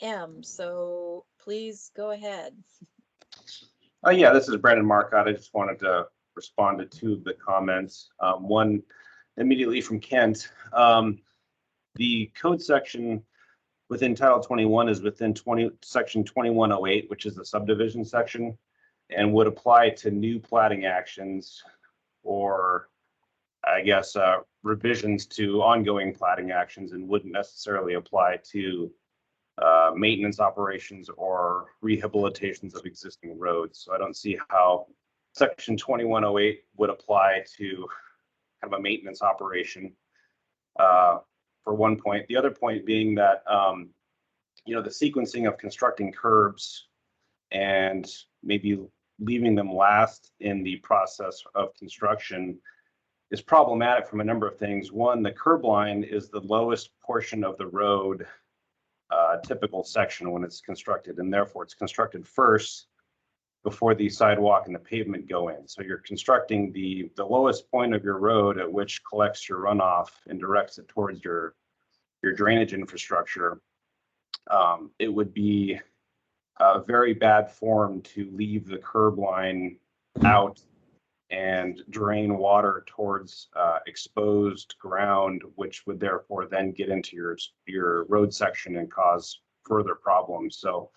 M. So please go ahead. Yeah, this is Brandon Marcotte. I just wanted to respond to two of the comments. One immediately from Kent. The code section within Title 21 is within Section 2108, which is the subdivision section, and would apply to new platting actions or, I guess, revisions to ongoing platting actions, and wouldn't necessarily apply to maintenance operations or rehabilitations of existing roads. So I don't see how Section 2108 would apply to kind of a maintenance operation. For one point, the other point being that the sequencing of constructing curbs and maybe leaving them last in the process of construction is problematic from a number of things. One, the curb line is the lowest portion of the road, typical section when it's constructed, and therefore it's constructed first before the sidewalk and the pavement go in. So you're constructing the lowest point of your road at which collects your runoff and directs it towards your drainage infrastructure. It would be a very bad form to leave the curb line out and drain water towards exposed ground, which would therefore then get into your road section and cause further problems. So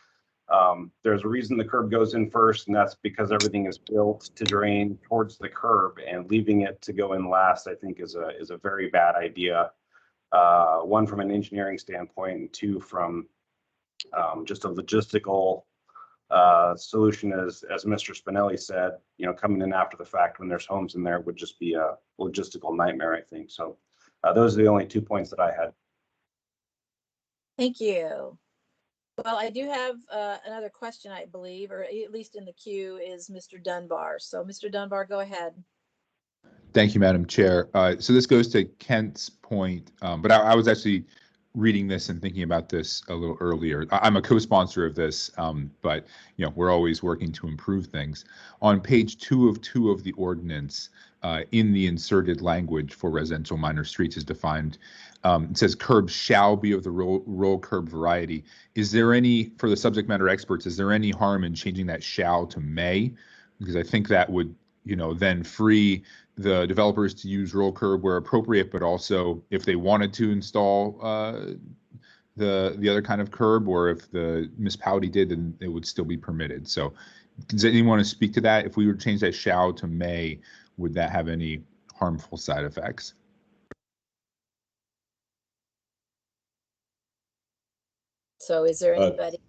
there's a reason the curb goes in first, and that's because everything is built to drain towards the curb, and leaving it to go in last, I think, is a very bad idea. One, from an engineering standpoint, and two, from just a logistical solution, as Mr. Spinelli said, coming in after the fact when there's homes in there would just be a logistical nightmare, I think. So those are the only 2 points that I had. Thank you. Well, I do have another question, I believe, or at least in the queue, is Mr. Dunbar. So Mr. Dunbar, go ahead. Thank you, Madam Chair. So this goes to Kent's point, but I was actually reading this and thinking about this a little earlier. I'm a co-sponsor of this, but we're always working to improve things. On page 2 of the ordinance, in the inserted language for residential minor streets is defined. It says curbs shall be of the roll curb variety. Is there any, for the subject matter experts, is there any harm in changing that shall to may? Because I think that would, then free the developers to use roll curb where appropriate, but also if they wanted to install the other kind of curb, or if the municipality did, then it would still be permitted. So does anyone want to speak to that? If we were to change that shall to may, would that have any harmful side effects? So is there anybody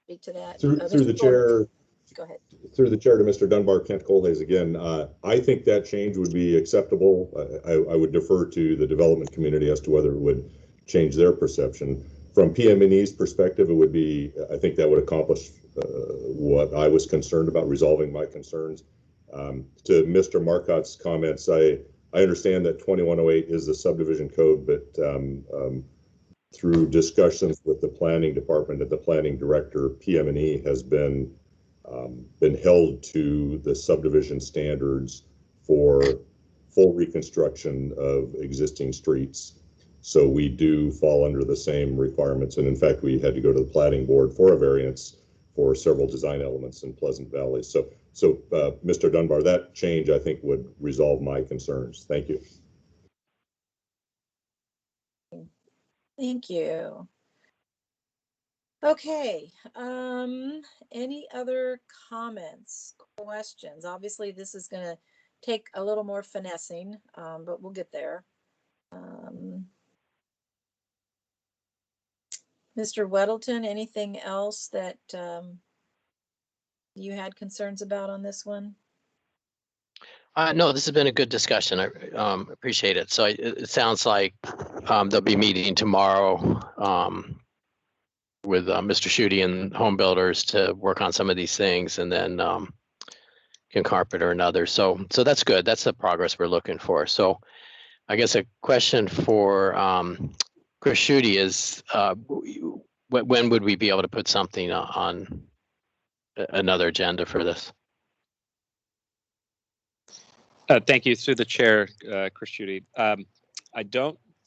speak to that? Through the chair. Go ahead. Through the chair to Mr. Dunbar, Kent Colhays again. I think that change would be acceptable. I would defer to the development community as to whether it would change their perception. From PM&E's perspective, it would be, I think that would accomplish what I was concerned about, resolving my concerns. To Mr. Marcotte's comments, I understand that 2108 is the subdivision code, but through discussions with the planning department and the planning director, PM&E has been held to the subdivision standards for full reconstruction of existing streets. So we do fall under the same requirements. And in fact, we had to go to the planning board for a variance for several design elements in Pleasant Valley. So Mr. Dunbar, that change, I think, would resolve my concerns. Thank you. Thank you. Okay, any other comments, questions? Obviously, this is going to take a little more finessing, but we'll get there. Mr. Weddleton, anything else that you had concerns about on this one? No, this has been a good discussion. I appreciate it. So it sounds like they'll be meeting tomorrow with Mr. Schutte and home builders to work on some of these things, and then Ken Carpenter and others. So that's good. That's the progress we're looking for. So I guess a question for Chris Schutte is, when would we be able to put something on another agenda for this? Thank you. Through the chair, Chris Schutte.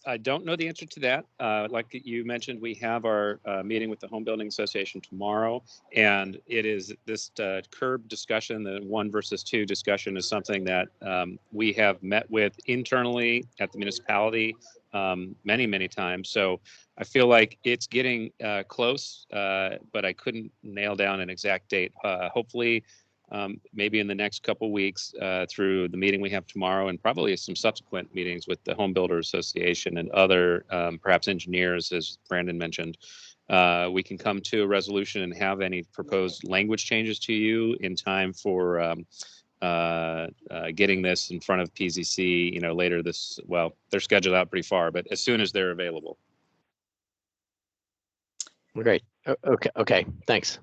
I don't know the answer to that. Like you mentioned, we have our meeting with the Home Building Association tomorrow, and it is this curb discussion, the 1 versus 2 discussion, is something that we have met with internally at the municipality many times. So I feel like it's getting close, but I couldn't nail down an exact date. Hopefully, maybe in the next couple weeks through the meeting we have tomorrow, and probably some subsequent meetings with the Home Builder Association and other perhaps engineers, as Brandon mentioned, we can come to a resolution and have any proposed language changes to you in time for getting this in front of PZC, you know, later this, well, they're scheduled out pretty far, but as soon as they're available. Great. Okay, thanks.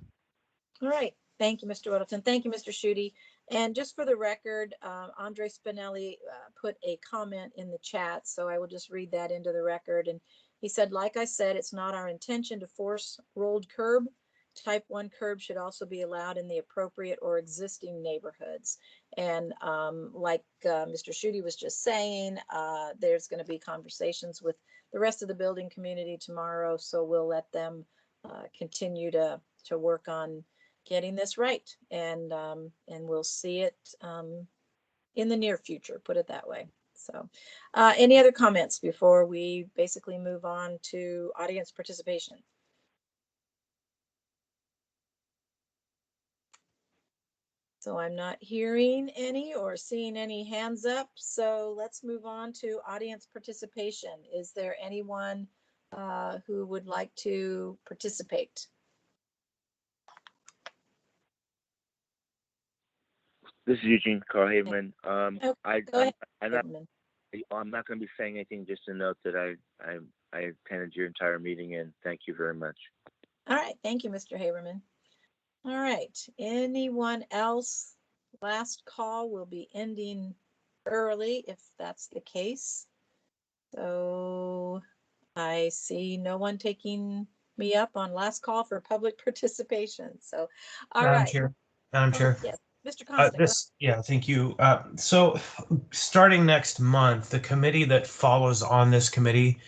All right. Thank you, Mr. Weddleton. Thank you, Mr. Schutte. And just for the record, Andre Spinelli put a comment in the chat, so I will just read that into the record. And he said, like I said, it's not our intention to force rolled curb. Type 1 curb should also be allowed in the appropriate or existing neighborhoods. And like Mr. Schutte was just saying, there's going to be conversations with the rest of the building community tomorrow, so we'll let them continue to work on getting this right, and we'll see it in the near future, put it that way. So any other comments before we basically move on to audience participation? So I'm not hearing any or seeing any hands up, so let's move on to audience participation. Is there anyone who would like to participate? This is Eugene Carl Haberman. Okay, I'm not going to be saying anything. Just to note that I attended your entire meeting, and thank you very much. All right, thank you, Mr. Haberman. All right, anyone else? Last call will be ending early if that's the case. So I see no one taking me up on last call for public participation. So, all Madam right. Chair. Madam Chair. Yes, Mr. Constant. Yeah, thank you. So starting next month, the committee that follows on this committee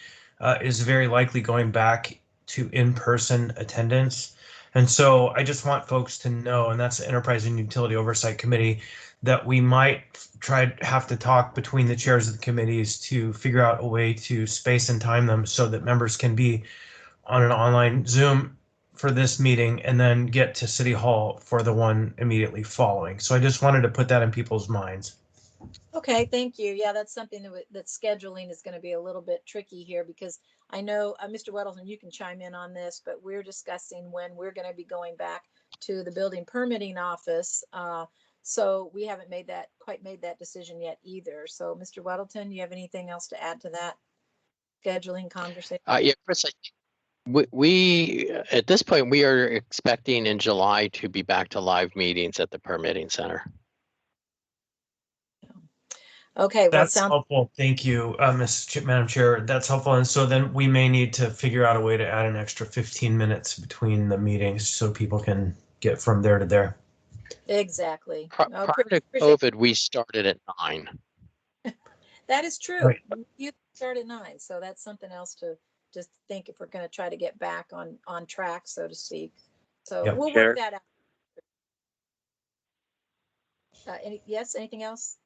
is very likely going back to in-person attendance. And so I just want folks to know, and that's the Enterprise and Utility Oversight Committee, that we might have to talk between the chairs of the committees to figure out a way to space and time them so that members can be on an online Zoom for this meeting and then get to City Hall for the one immediately following. So I just wanted to put that in people's minds. Okay, thank you. Yeah, that's something that scheduling is going to be a little bit tricky here, because I know, Mr. Weddleton, you can chime in on this, but we're discussing when we're going to be going back to the building permitting office. So we haven't quite made that decision yet either. So Mr. Weddleton, do you have anything else to add to that scheduling conversation? Yeah, Chris, we at this point, we are expecting in July to be back to live meetings at the permitting center. Okay, well, That's helpful. Thank you, Madam Chair. That's helpful. And so then we may need to figure out a way to add an extra 15 minutes between the meetings so people can get from there to there. Exactly. Prior to COVID, we started at 9. That is true. Right. You start at 9, so that's something else to just think if we're going to try to get back on track, so to speak. So Yep. we'll work that out. Anything else?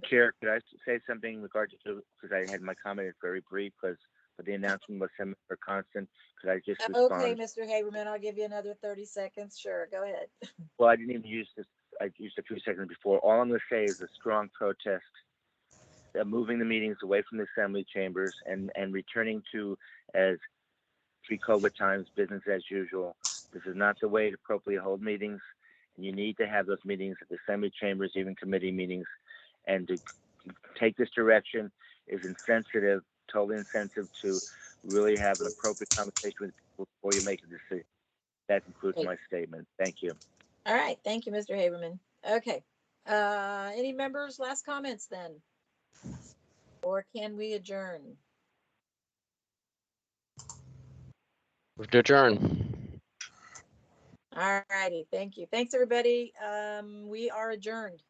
Chair, could I say something in regard to, because I had my comment is very brief, because the announcement was sent for Constant. Could I just respond? Okay, Mr. Haberman, I'll give you another 30 seconds. Sure, go ahead. Well, I didn't even use this. I used a few seconds before. All I'm going to say is a strong protest, moving the meetings away from the assembly chambers and returning to, as pre-COVID times, business as usual. This is not the way to appropriately hold meetings, and you need to have those meetings at the assembly chambers, even committee meetings. And to take this direction is insensitive, totally insensitive to really have an appropriate conversation with people before you make a decision. That concludes my statement. Thank you. All right, thank you, Mr. Haberman. Okay, any members, last comments then? Or can we adjourn? Adjourn. All righty, thank you. Thanks, everybody. We are adjourned.